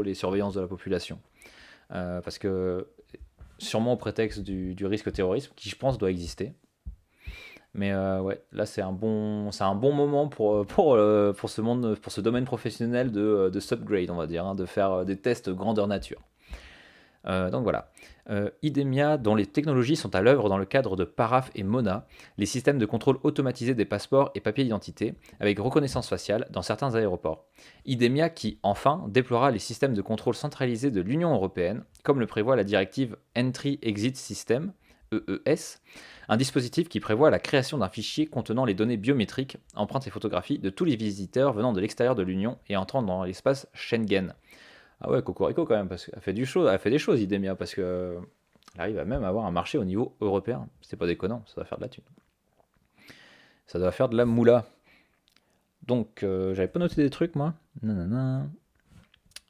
et surveillance de la population. Parce que sûrement au prétexte du risque terrorisme qui je pense doit exister. Mais ouais, là c'est un bon moment pour ce domaine professionnel de subgrade, on va dire, hein, de faire des tests grandeur nature. Donc voilà. Idemia, dont les technologies sont à l'œuvre dans le cadre de Paraf et Mona, les systèmes de contrôle automatisé des passeports et papiers d'identité, avec reconnaissance faciale dans certains aéroports. Idemia qui, enfin, déploiera les systèmes de contrôle centralisés de l'Union européenne, comme le prévoit la directive Entry-Exit System, EES, un dispositif qui prévoit la création d'un fichier contenant les données biométriques, empreintes et photographies de tous les visiteurs venant de l'extérieur de l'Union et entrant dans l'espace Schengen. Ah ouais, Cocorico quand même, parce qu'elle fait elle fait des choses, Idemia, parce que elle arrive à même avoir un marché au niveau européen. C'est pas déconnant, ça doit faire de la thune. Ça doit faire de la moula. Donc, j'avais pas noté des trucs, moi. Nanana.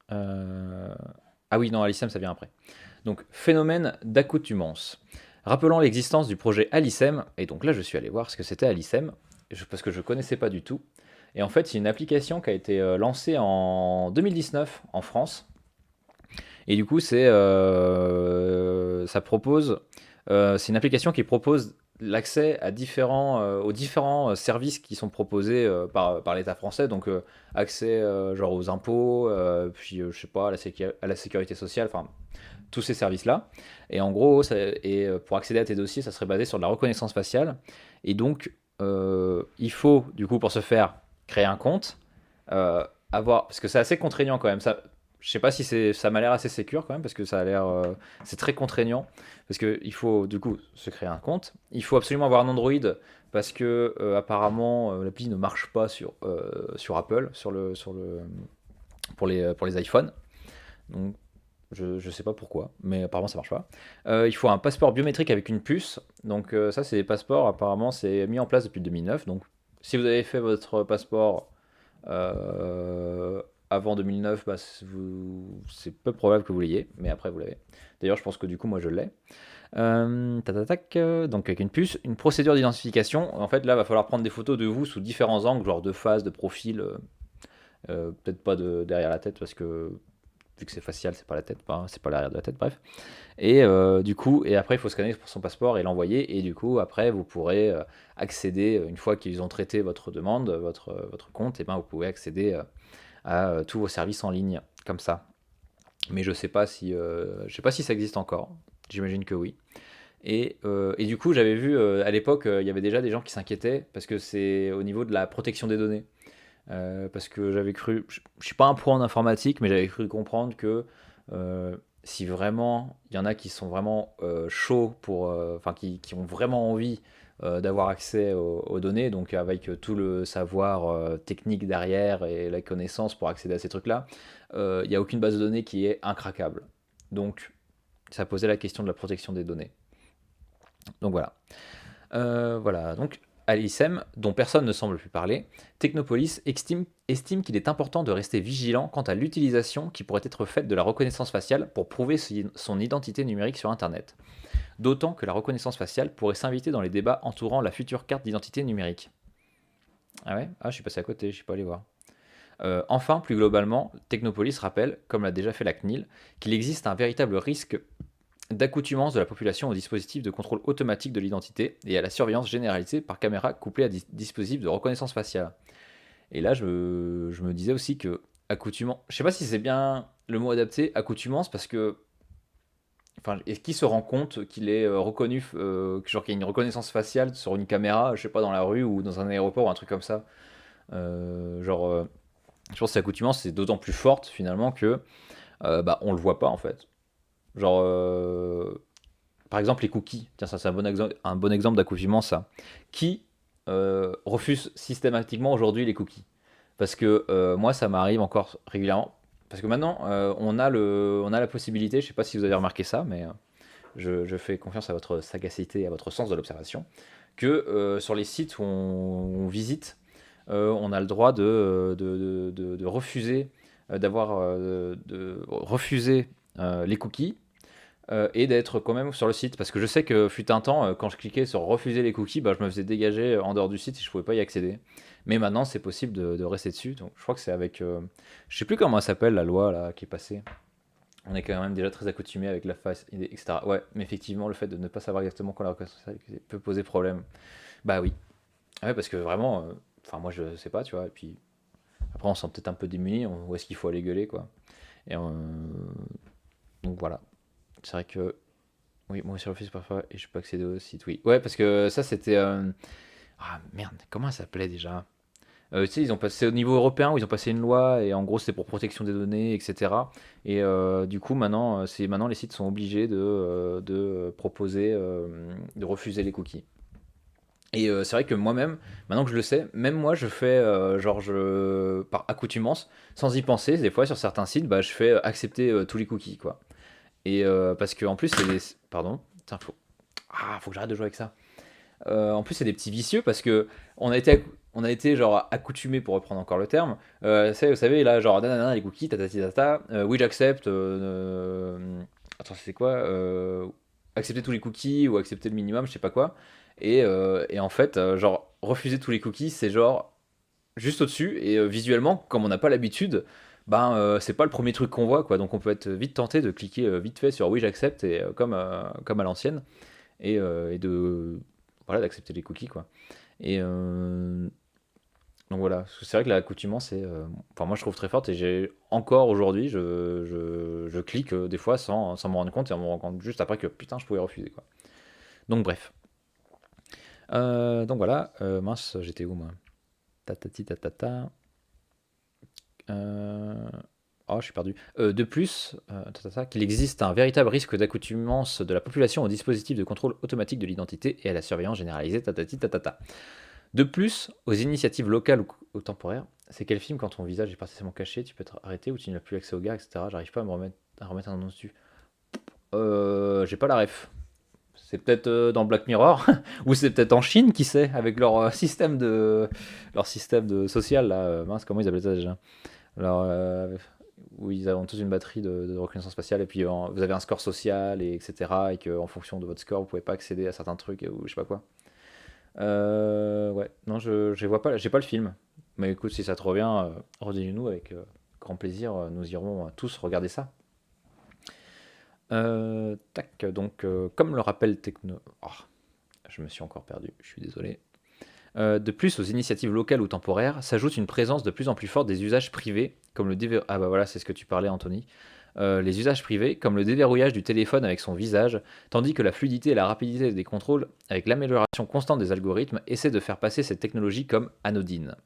Ah oui, non, Alicem, ça vient après. Donc, phénomène d'accoutumance. Rappelant l'existence du projet Alicem, et donc là, je suis allé voir ce que c'était Alicem, parce que je connaissais pas du tout. Et en fait, c'est une application qui a été lancée en 2019 en France. Et du coup, c'est une application qui propose l'accès aux différents services qui sont proposés par l'État français. Donc, accès genre aux impôts, puis je sais pas, à la sécurité sociale, enfin, tous ces services-là. Et en gros, pour accéder à tes dossiers, ça serait basé sur de la reconnaissance faciale. Et donc, il faut, du coup, pour ce faire, créer un compte, parce que c'est assez contraignant quand même. Ça, je sais pas si ça m'a l'air assez sécure quand même, parce que ça a l'air, c'est très contraignant, parce que il faut du coup se créer un compte. Il faut absolument avoir un Android, parce que apparemment l'appli ne marche pas sur Apple, pour les iPhones. Donc je sais pas pourquoi, mais apparemment ça marche pas. Il faut un passeport biométrique avec une puce. Donc ça c'est des passeports, apparemment c'est mis en place depuis 2009. Donc si vous avez fait votre passeport avant 2009, bah, c'est peu probable que vous l'ayez, mais après vous l'avez. D'ailleurs, je pense que du coup, moi je l'ai. Donc avec une puce, une procédure d'identification. En fait, là, va falloir prendre des photos de vous sous différents angles, genre de face, de profil. Peut-être pas derrière la tête parce que vu que c'est facial, c'est pas la tête, c'est pas l'arrière de la tête, bref. Et du coup, et après, il faut scanner pour son passeport et l'envoyer. Et du coup, après, vous pourrez accéder, une fois qu'ils ont traité votre demande, votre compte, et ben, vous pouvez accéder à tous vos services en ligne, comme ça. Mais je sais pas si ça existe encore. J'imagine que oui. Et du coup, j'avais vu à l'époque, il y avait déjà des gens qui s'inquiétaient parce que c'est au niveau de la protection des données. Parce que j'avais cru, je suis pas un pro en informatique, mais j'avais cru comprendre que si vraiment il y en a qui sont vraiment chauds enfin qui ont vraiment envie d'avoir accès aux données, donc avec tout le savoir technique derrière et la connaissance pour accéder à ces trucs-là, il n'y a aucune base de données qui est incraquable. Donc ça posait la question de la protection des données. Donc voilà. Voilà, donc à l'ISM, dont personne ne semble plus parler, Technopolis estime qu'il est important de rester vigilant quant à l'utilisation qui pourrait être faite de la reconnaissance faciale pour prouver son identité numérique sur Internet. D'autant que la reconnaissance faciale pourrait s'inviter dans les débats entourant la future carte d'identité numérique. Ah ouais? Ah, je suis passé à côté, je suis pas allé voir. Enfin, plus globalement, Technopolis rappelle, comme l'a déjà fait la CNIL, qu'il existe un véritable risque d'accoutumance de la population au dispositif de contrôle automatique de l'identité et à la surveillance généralisée par caméra couplée à des dispositifs de reconnaissance faciale. Et là, je me disais aussi que accoutumance, je sais pas si c'est bien le mot adapté, accoutumance, parce que, enfin, est-ce qu'il se rend compte qu'il est reconnu, genre qu'il y a une reconnaissance faciale sur une caméra, je sais pas, dans la rue ou dans un aéroport ou un truc comme ça. Genre, je pense que l'accoutumance c'est d'autant plus forte finalement que bah, on le voit pas en fait. Genre, par exemple, les cookies. Tiens, ça, c'est un bon exemple d'accoutumance, ça. Qui refuse systématiquement aujourd'hui les cookies? Parce que moi, ça m'arrive encore régulièrement. Parce que maintenant, on a la possibilité, je sais pas si vous avez remarqué ça, mais je fais confiance à votre sagacité et à votre sens de l'observation, que sur les sites où on visite, on a le droit de refuser, de refuser les cookies et d'être quand même sur le site. Parce que je sais que fut un temps, quand je cliquais sur refuser les cookies, bah, je me faisais dégager en dehors du site et je pouvais pas y accéder. Mais maintenant, c'est possible de rester dessus. Donc, je crois que c'est avec. Je sais plus comment elle s'appelle la loi là, qui est passée. On est quand même déjà très accoutumé avec la face, etc. Ouais, mais effectivement, le fait de ne pas savoir exactement quand la reconnaissance faciale peut poser problème. Bah oui. Ouais, parce que vraiment, enfin, moi je sais pas, tu vois. Et puis après, on se sent peut-être un peu démuni. Où est-ce qu'il faut aller gueuler, quoi. Et donc voilà. C'est vrai que oui, moi aussi je refuse parfois et je peux accéder au site, oui. Ouais, parce que ça c'était. Ah merde, comment ça s'appelait déjà? Tu sais, ils ont passé au niveau européen où ils ont passé une loi et en gros c'est pour protection des données, etc. Et du coup maintenant, maintenant les sites sont obligés de proposer, de refuser les cookies. Et c'est vrai que moi-même, maintenant que je le sais, même moi je fais par accoutumance, sans y penser, des fois sur certains sites, bah, je fais accepter tous les cookies quoi. Et parce que en plus c'est des. Pardon, tiens, faut que j'arrête de jouer avec ça. En plus, c'est des petits vicieux parce que on a été genre accoutumé pour reprendre encore le terme. Vous savez là, genre nanana, les cookies, tatati tata. Oui, j'accepte. Attends, c'est quoi accepter tous les cookies ou accepter le minimum, je sais pas quoi. Et en fait, genre refuser tous les cookies, c'est genre juste au-dessus. Et visuellement, comme on n'a pas l'habitude, ben c'est pas le premier truc qu'on voit quoi. Donc on peut être vite tenté de cliquer vite fait sur oui, j'accepte et comme à l'ancienne et de voilà d'accepter les cookies quoi. Et donc voilà, c'est vrai que l'accoutumance c'est enfin moi je trouve très forte et j'ai encore aujourd'hui je clique des fois sans m'en rendre compte et en me rendant compte juste après que putain je pouvais refuser quoi. Donc bref. Donc voilà, mince, j'étais où moi? Tatati tatata. Oh, je suis perdu. De plus, qu'il existe un véritable risque d'accoutumance de la population au dispositif de contrôle automatique de l'identité et à la surveillance généralisée, tatati tatata. De plus, aux initiatives locales ou temporaires, c'est quel film quand ton visage est partiellement caché, tu peux être arrêté ou tu n'as plus accès au gars, etc. J'arrive pas à remettre un nom dessus. J'ai pas la ref. C'est peut-être dans Black Mirror, ou c'est peut-être en Chine, qui sait, avec leur système de social là. Mince, comment ils appellent ça déjà? Alors, où ils ont tous une batterie de reconnaissance faciale, et puis vous avez un score social, et etc. Et qu'en fonction de votre score, vous pouvez pas accéder à certains trucs, ou je sais pas quoi. Ouais, non, je vois pas, j'ai pas le film. Mais écoute, si ça te revient, redis-nous avec grand plaisir, nous irons tous regarder ça. Tac, donc, comme le rappelle Techno. Oh, je me suis encore perdu, je suis désolé. De plus, aux initiatives locales ou temporaires s'ajoute une présence de plus en plus forte des usages privés, comme le Ah bah voilà, c'est ce que tu parlais, Anthony. Les usages privés, comme le déverrouillage du téléphone avec son visage, tandis que la fluidité et la rapidité des contrôles, avec l'amélioration constante des algorithmes, essaient de faire passer cette technologie comme anodine.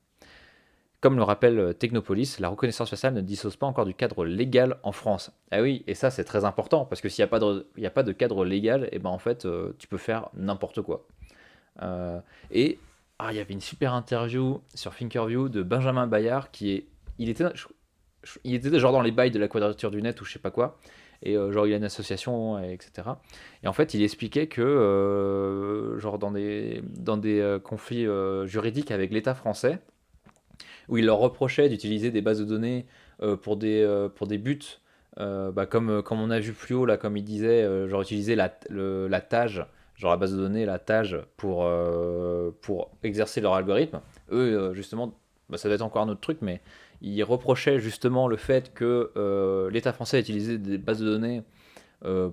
Comme le rappelle Technopolis, la reconnaissance faciale ne dispose pas encore du cadre légal en France. Ah oui, et ça c'est très important, parce que s'il n'y a, il y a pas de cadre légal, et ben en fait, tu peux faire n'importe quoi. Euh, et il y avait une super interview sur Thinkerview de Benjamin Bayard qui est. Il était, il était genre dans les bails de la quadrature du net ou je sais pas quoi. Et genre il a une association, etc. Et en fait il expliquait que genre dans des conflits juridiques avec l'État français, où il leur reprochait d'utiliser des bases de données pour des buts, comme on a vu plus haut, là, comme il disait, genre utiliser la TAGE, genre la base de données, la TAGE, pour exercer leur algorithme. Eux, justement, ça doit être encore un autre truc, mais ils reprochaient justement le fait que l'État français utilisait des bases de données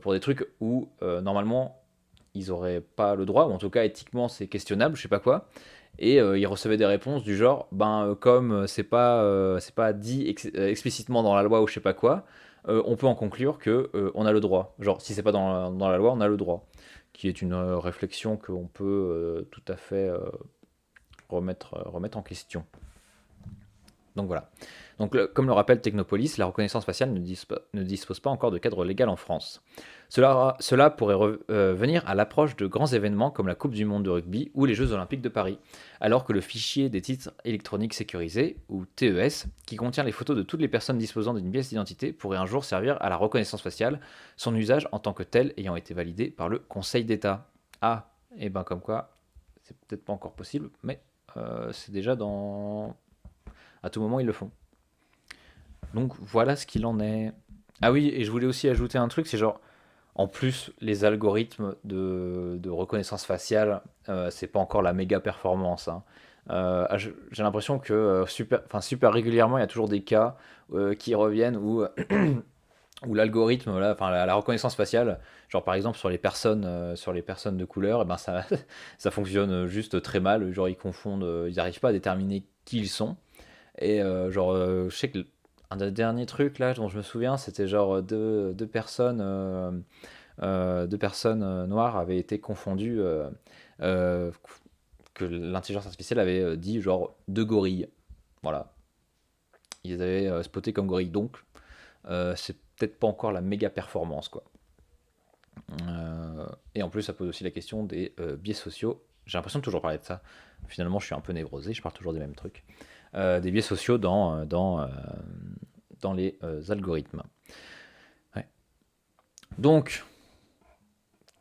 pour des trucs où, normalement, ils n'auraient pas le droit, ou en tout cas éthiquement c'est questionnable, je sais pas quoi. Et ils recevaient des réponses du genre, comme c'est pas dit explicitement dans la loi ou je sais pas quoi, on peut en conclure que on a le droit. Genre, si c'est pas dans la loi, on a le droit. Qui est une réflexion qu'on peut tout à fait remettre en question. Donc voilà. Donc, comme le rappelle Technopolis, la reconnaissance faciale ne dispose pas encore de cadre légal en France. Cela pourrait venir à l'approche de grands événements comme la Coupe du Monde de rugby ou les Jeux Olympiques de Paris, alors que le fichier des titres électroniques sécurisés, ou TES, qui contient les photos de toutes les personnes disposant d'une pièce d'identité, pourrait un jour servir à la reconnaissance faciale, son usage en tant que tel ayant été validé par le Conseil d'État. Ah, et ben comme quoi, c'est peut-être pas encore possible, mais c'est déjà dans... À tout moment, ils le font. Donc voilà ce qu'il en est. Ah oui, et je voulais aussi ajouter un truc, c'est genre, en plus, les algorithmes de reconnaissance faciale, c'est pas encore la méga performance, hein. J'ai l'impression que super régulièrement, il y a toujours des cas qui reviennent où l'algorithme, là, enfin la reconnaissance faciale, genre par exemple sur les personnes de couleur, eh ben ça, ça fonctionne juste très mal. Genre ils confondent, ils n'arrivent pas à déterminer qui ils sont. Et je sais que un des derniers trucs là dont je me souviens, c'était genre deux personnes noires avaient été confondues, euh, que l'intelligence artificielle avait dit genre deux gorilles. Voilà, ils les avaient spotés comme gorilles. Donc, c'est peut-être pas encore la méga performance quoi. Et en plus, ça pose aussi la question des biais sociaux. J'ai l'impression de toujours parler de ça. Finalement, je suis un peu névrosé, je parle toujours des mêmes trucs. Des biais sociaux dans les algorithmes. Ouais. Donc,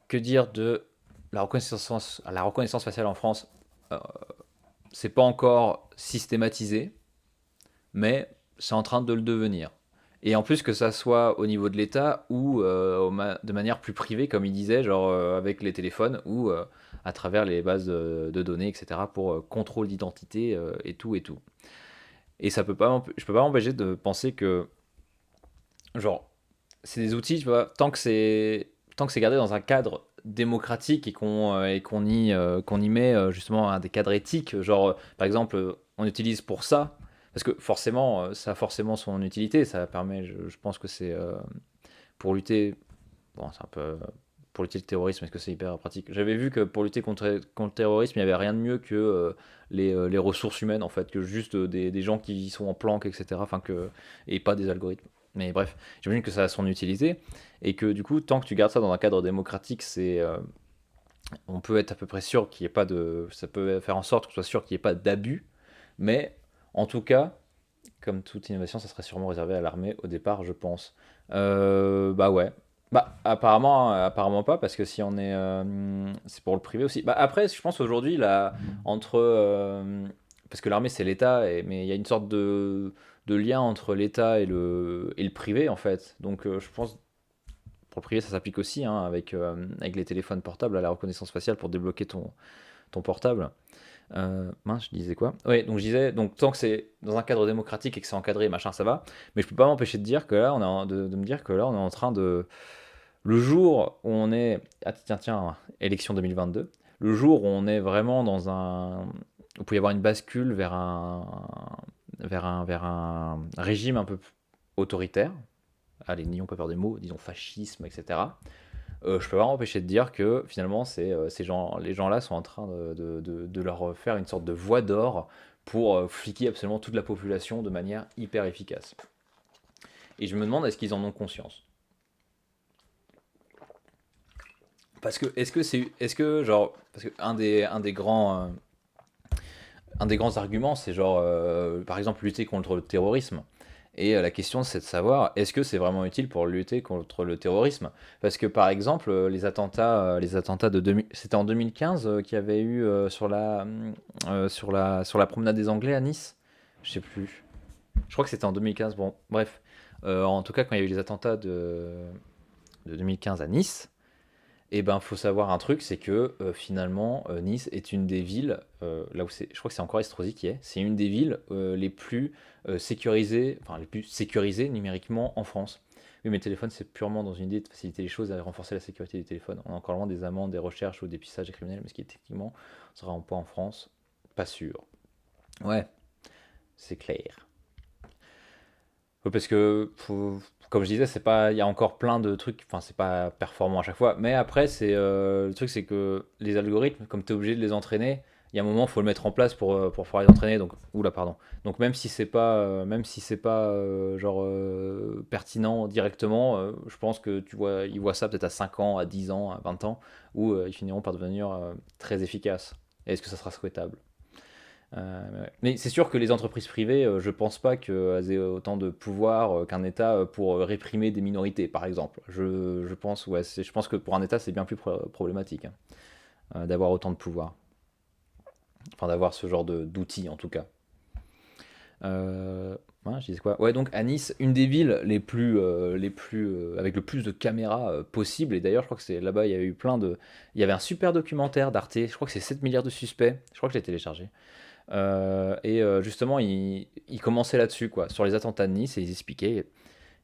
que dire de la reconnaissance faciale en France? euh, C'est pas encore systématisé, mais c'est en train de le devenir. Et en plus que ça soit au niveau de l'État ou de manière plus privée, comme il disait, genre avec les téléphones ou à travers les bases de données, etc., pour contrôle d'identité et tout et tout. Et ça peut pas, je peux pas m'empêcher de penser que, genre, c'est des outils, tu vois, tant que c'est gardé dans un cadre démocratique qu'on y met justement des cadres éthiques, genre par exemple on utilise pour ça, parce que forcément ça a forcément son utilité, ça permet, je pense que c'est pour lutter, bon c'est un peu pour lutter le terrorisme, est-ce que c'est hyper pratique? J'avais vu que pour lutter contre le terrorisme, il n'y avait rien de mieux que les ressources humaines, en fait, que juste des gens qui sont en planque, etc. Enfin, et pas des algorithmes. Mais bref, j'imagine que ça a son utilité, et que du coup, tant que tu gardes ça dans un cadre démocratique, on peut être à peu près sûr qu'il n'y ait pas de... Ça peut faire en sorte qu'on soit sûr qu'il n'y ait pas d'abus, mais en tout cas, comme toute innovation, ça serait sûrement réservé à l'armée au départ, je pense. Bah ouais. Bah apparemment pas, parce que si on est... c'est pour le privé aussi. Bah après, je pense aujourd'hui, là, entre... parce que l'armée c'est l'État, mais il y a une sorte de de lien entre l'État et le privé, en fait. Donc, je pense, pour le privé, ça s'applique aussi, hein, avec les téléphones portables, à la reconnaissance faciale pour débloquer ton portable. Mince, je disais quoi? Oui, donc je disais, donc tant que c'est dans un cadre démocratique et que c'est encadré, machin, ça va. Mais je peux pas m'empêcher de dire que là, de me dire que là, on est en train de, le jour où on est, ah, tiens, élection 2022, le jour où on est vraiment dans un, où il peut y avoir une bascule vers un régime un peu autoritaire. Allez, n'ayons pas peur des mots, disons fascisme, etc. Je peux pas m'empêcher de dire que finalement, les gens-là sont en train de leur faire une sorte de voie d'or pour fliquer absolument toute la population de manière hyper efficace. Et je me demande, est-ce qu'ils en ont conscience? Parce que, genre, parce que un des grands arguments, c'est genre, par exemple, lutter contre le terrorisme. Et la question, c'est de savoir, est-ce que c'est vraiment utile pour lutter contre le terrorisme? Parce que, par exemple, les attentats de 2000, c'était en 2015 qu'il y avait eu sur la promenade des Anglais à Nice. Je sais plus. Je crois que c'était en 2015. Bon, bref. En tout cas, quand il y a eu les attentats de 2015 à Nice, et ben, faut savoir un truc, c'est que finalement, Nice est une des villes, là où je crois que c'est encore Estrosi qui est, c'est une des villes les plus sécurisées, enfin les plus sécurisées numériquement en France. Oui, mais le téléphone, c'est purement dans une idée de faciliter les choses et de renforcer la sécurité du téléphone. On est encore loin des amendes, des recherches ou des pissages des criminels, mais ce qui est techniquement sera en point en France, pas sûr. Ouais, c'est clair. Ouais, parce que, comme je disais, c'est pas, il y a encore plein de trucs, enfin, c'est pas performant à chaque fois. Mais après, le truc, c'est que les algorithmes, comme tu es obligé de les entraîner, il y a un moment, il faut le mettre en place pour pouvoir les entraîner. Donc, oula, pardon. Donc, même si c'est pas genre pertinent directement, je pense que tu vois, ils voient ça peut-être à 5 ans, à 10 ans, à 20 ans, où ils finiront par devenir très efficaces. Et est-ce que ça sera souhaitable? Ouais. Mais c'est sûr que les entreprises privées, je pense pas qu'elles aient autant de pouvoir qu'un État pour réprimer des minorités, par exemple. Je pense, ouais, je pense que pour un État, c'est bien plus problématique, hein, d'avoir autant de pouvoir. Enfin, d'avoir ce genre d'outils, en tout cas. Ouais, je disais quoi? Ouais, donc à Nice, une des villes avec le plus de caméras possible. Et d'ailleurs, je crois que c'est là-bas, il y avait eu il y avait un super documentaire d'Arte. Je crois que c'est 7 milliards de suspects. Je crois que je l'ai téléchargé. Justement, ils commençaient là-dessus, quoi, sur les attentats de Nice, et ils expliquaient,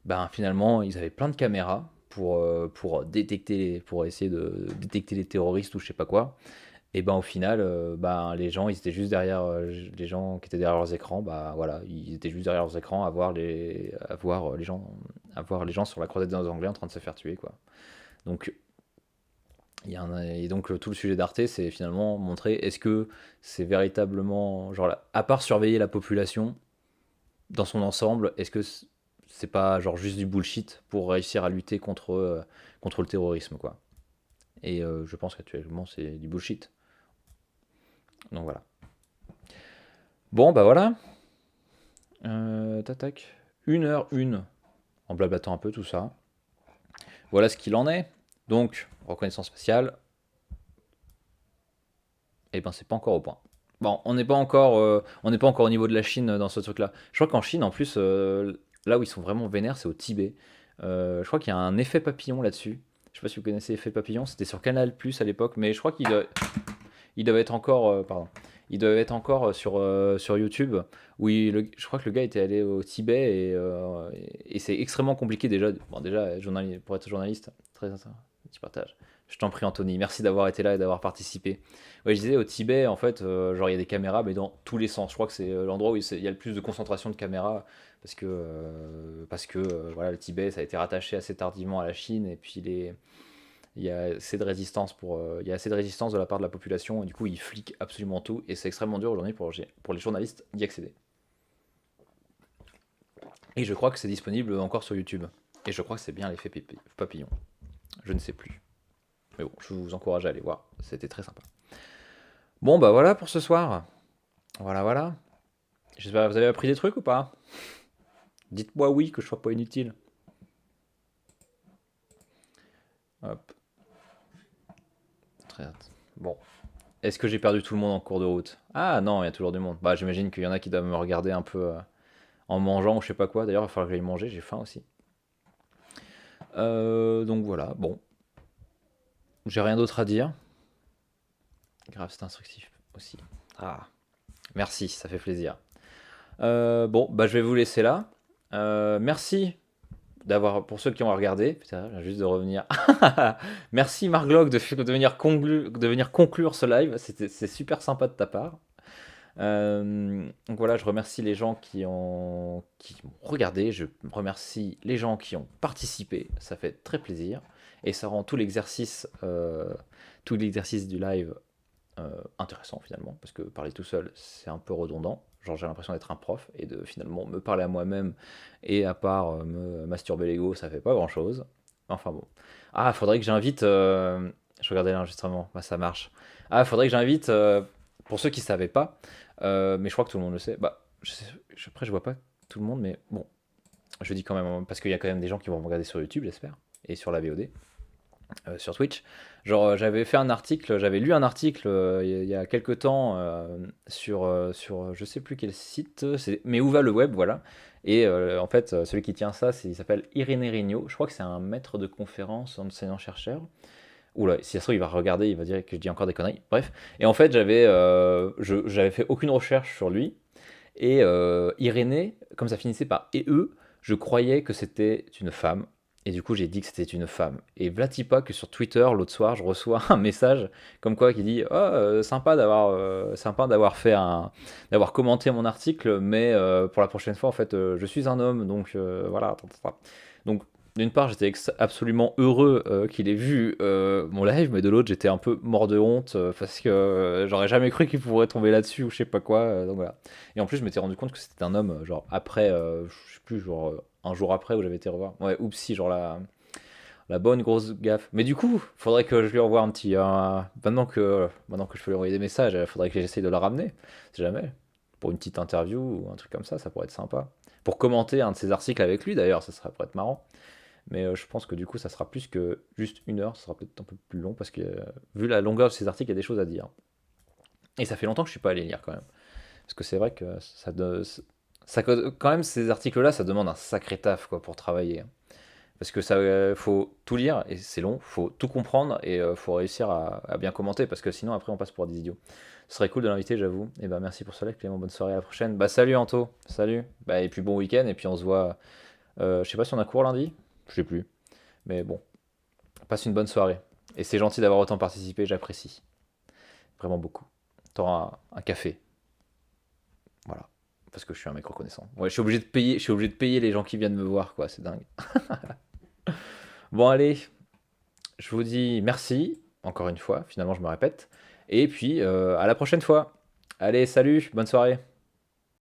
ben finalement, ils avaient plein de caméras pour essayer de détecter les terroristes ou je sais pas quoi. Et ben au final, ben les gens, ils étaient juste derrière, les gens qui étaient derrière leurs écrans, bah voilà, ils étaient juste derrière leurs écrans à voir les gens sur la croisette des Anglais en train de se faire tuer, quoi. Donc et donc tout le sujet d'Arte, c'est finalement montrer est-ce que c'est véritablement, genre, à part surveiller la population dans son ensemble, est-ce que c'est pas genre juste du bullshit pour réussir à lutter contre le terrorisme, quoi. Et je pense qu'actuellement c'est du bullshit. Donc voilà. Bon, bah voilà. Tac. 1 heure 1, en blablatant un peu tout ça. Voilà ce qu'il en est. Donc, reconnaissance faciale, et ben c'est pas encore au point. Bon, on n'est pas encore au niveau de la Chine dans ce truc-là. Je crois qu'en Chine, en plus, là où ils sont vraiment vénères, c'est au Tibet. Je crois qu'il y a un effet papillon là-dessus. Je sais pas si vous connaissez l'effet papillon, c'était sur Canal Plus à l'époque, mais je crois il doit être encore, pardon, il doit être encore sur YouTube, je crois que le gars était allé au Tibet et c'est extrêmement compliqué déjà. Bon, déjà, pour être journaliste, très petit partage. Je t'en prie, Anthony, merci d'avoir été là et d'avoir participé. Ouais, je disais, au Tibet, en fait, genre, il y a des caméras, mais dans tous les sens. Je crois que c'est l'endroit où il y a le plus de concentration de caméras, parce que voilà, le Tibet, ça a été rattaché assez tardivement à la Chine, et puis il y a assez de résistance il y a assez de résistance de la part de la population, et du coup, ils fliquent absolument tout, et c'est extrêmement dur aujourd'hui pour les journalistes d'y accéder. Et je crois que c'est disponible encore sur YouTube. Et je crois que c'est bien l'effet papillon. Je ne sais plus. Mais bon, je vous encourage à aller voir. C'était très sympa. Bon, bah voilà pour ce soir. Voilà, voilà. J'espère que vous avez appris des trucs ou pas? Dites-moi oui, que je sois pas inutile. Hop. Très hâte. Bon. Est-ce que j'ai perdu tout le monde en cours de route? Ah non, il y a toujours du monde. Bah, j'imagine qu'il y en a qui doivent me regarder un peu en mangeant ou je sais pas quoi. D'ailleurs, il va falloir que j'aille manger, j'ai faim aussi. Donc voilà, bon, j'ai rien d'autre à dire. Grave, c'est instructif aussi. Ah, merci, ça fait plaisir. Bon, bah je vais vous laisser là. Merci d'avoir, pour ceux qui ont regardé, putain, je viens juste de revenir. Merci Marglock de venir conclure ce live, c'est super sympa de ta part. Donc voilà, je remercie les gens qui ont regardé, je remercie les gens qui ont participé, ça fait très plaisir. Et ça rend tout l'exercice du live intéressant finalement, parce que parler tout seul, c'est un peu redondant. Genre j'ai l'impression d'être un prof et de finalement me parler à moi-même et à part me masturber l'ego, ça fait pas grand-chose. Enfin bon. Ah, faudrait que j'invite... Je regardais l'enregistrement, bah, ça marche. Ah, faudrait que j'invite, pour ceux qui savaient pas, mais je crois que tout le monde le sait, bah, après je vois pas tout le monde, mais bon, je dis quand même, hein, parce qu'il y a quand même des gens qui vont me regarder sur YouTube, j'espère, et sur la VOD sur Twitch. Genre, j'avais lu un article il y a quelques temps sur je sais plus quel site, mais où va le web, voilà. Et en fait, celui qui tient ça, il s'appelle Irénée Regnault. Je crois que c'est un maître de conférence, enseignant-chercheur. Oula, si ça se trouve, il va regarder, il va dire que je dis encore des conneries. Bref. Et en fait, j'avais fait aucune recherche sur lui. Et Irénée, comme ça finissait par EE, je croyais que c'était une femme. Et du coup, j'ai dit que c'était une femme. Et Vlatipa, que sur Twitter, l'autre soir, je reçois un message comme quoi qui dit sympa d'avoir commenté mon article, mais pour la prochaine fois, en fait, je suis un homme, donc voilà. Donc, d'une part, j'étais absolument heureux qu'il ait vu mon live, mais de l'autre, j'étais un peu mort de honte parce que j'aurais jamais cru qu'il pourrait tomber là-dessus ou je sais pas quoi. Donc voilà. Et en plus, je m'étais rendu compte que c'était un homme, genre après, je sais plus, genre un jour après où j'avais été revoir. Ouais, oupsie, genre la bonne grosse gaffe. Mais du coup, faudrait que je lui envoie un petit. Maintenant que je peux lui envoyer des messages, faudrait que j'essaye de la ramener, si jamais. Pour une petite interview ou un truc comme ça pourrait être sympa. Pour commenter un de ses articles avec lui d'ailleurs, pourrait être marrant. Mais je pense que du coup, ça sera plus que juste 1 heure, ça sera peut-être un peu plus long parce que vu la longueur de ces articles, il y a des choses à dire. Et ça fait longtemps que je suis pas allé lire quand même. Parce que c'est vrai que quand même, ces articles-là, ça demande un sacré taf quoi, pour travailler. Parce que ça, faut tout lire et c'est long, faut tout comprendre et faut réussir à bien commenter parce que sinon après on passe pour des idiots. Ce serait cool de l'inviter, j'avoue. Et bah merci pour cela, Clément. Bonne soirée, à la prochaine. Bah salut Anto, salut. Bah et puis bon week-end et puis on se voit. Je sais pas si on a cours lundi, je sais plus. Mais bon, passe une bonne soirée. Et c'est gentil d'avoir autant participé, j'apprécie. Vraiment beaucoup. T'auras un café. Voilà. Parce que je suis un mec reconnaissant. Ouais, je suis obligé de payer les gens qui viennent me voir, quoi. C'est dingue. Bon, allez, je vous dis merci, encore une fois. Finalement, je me répète. Et puis, à la prochaine fois. Allez, salut, bonne soirée.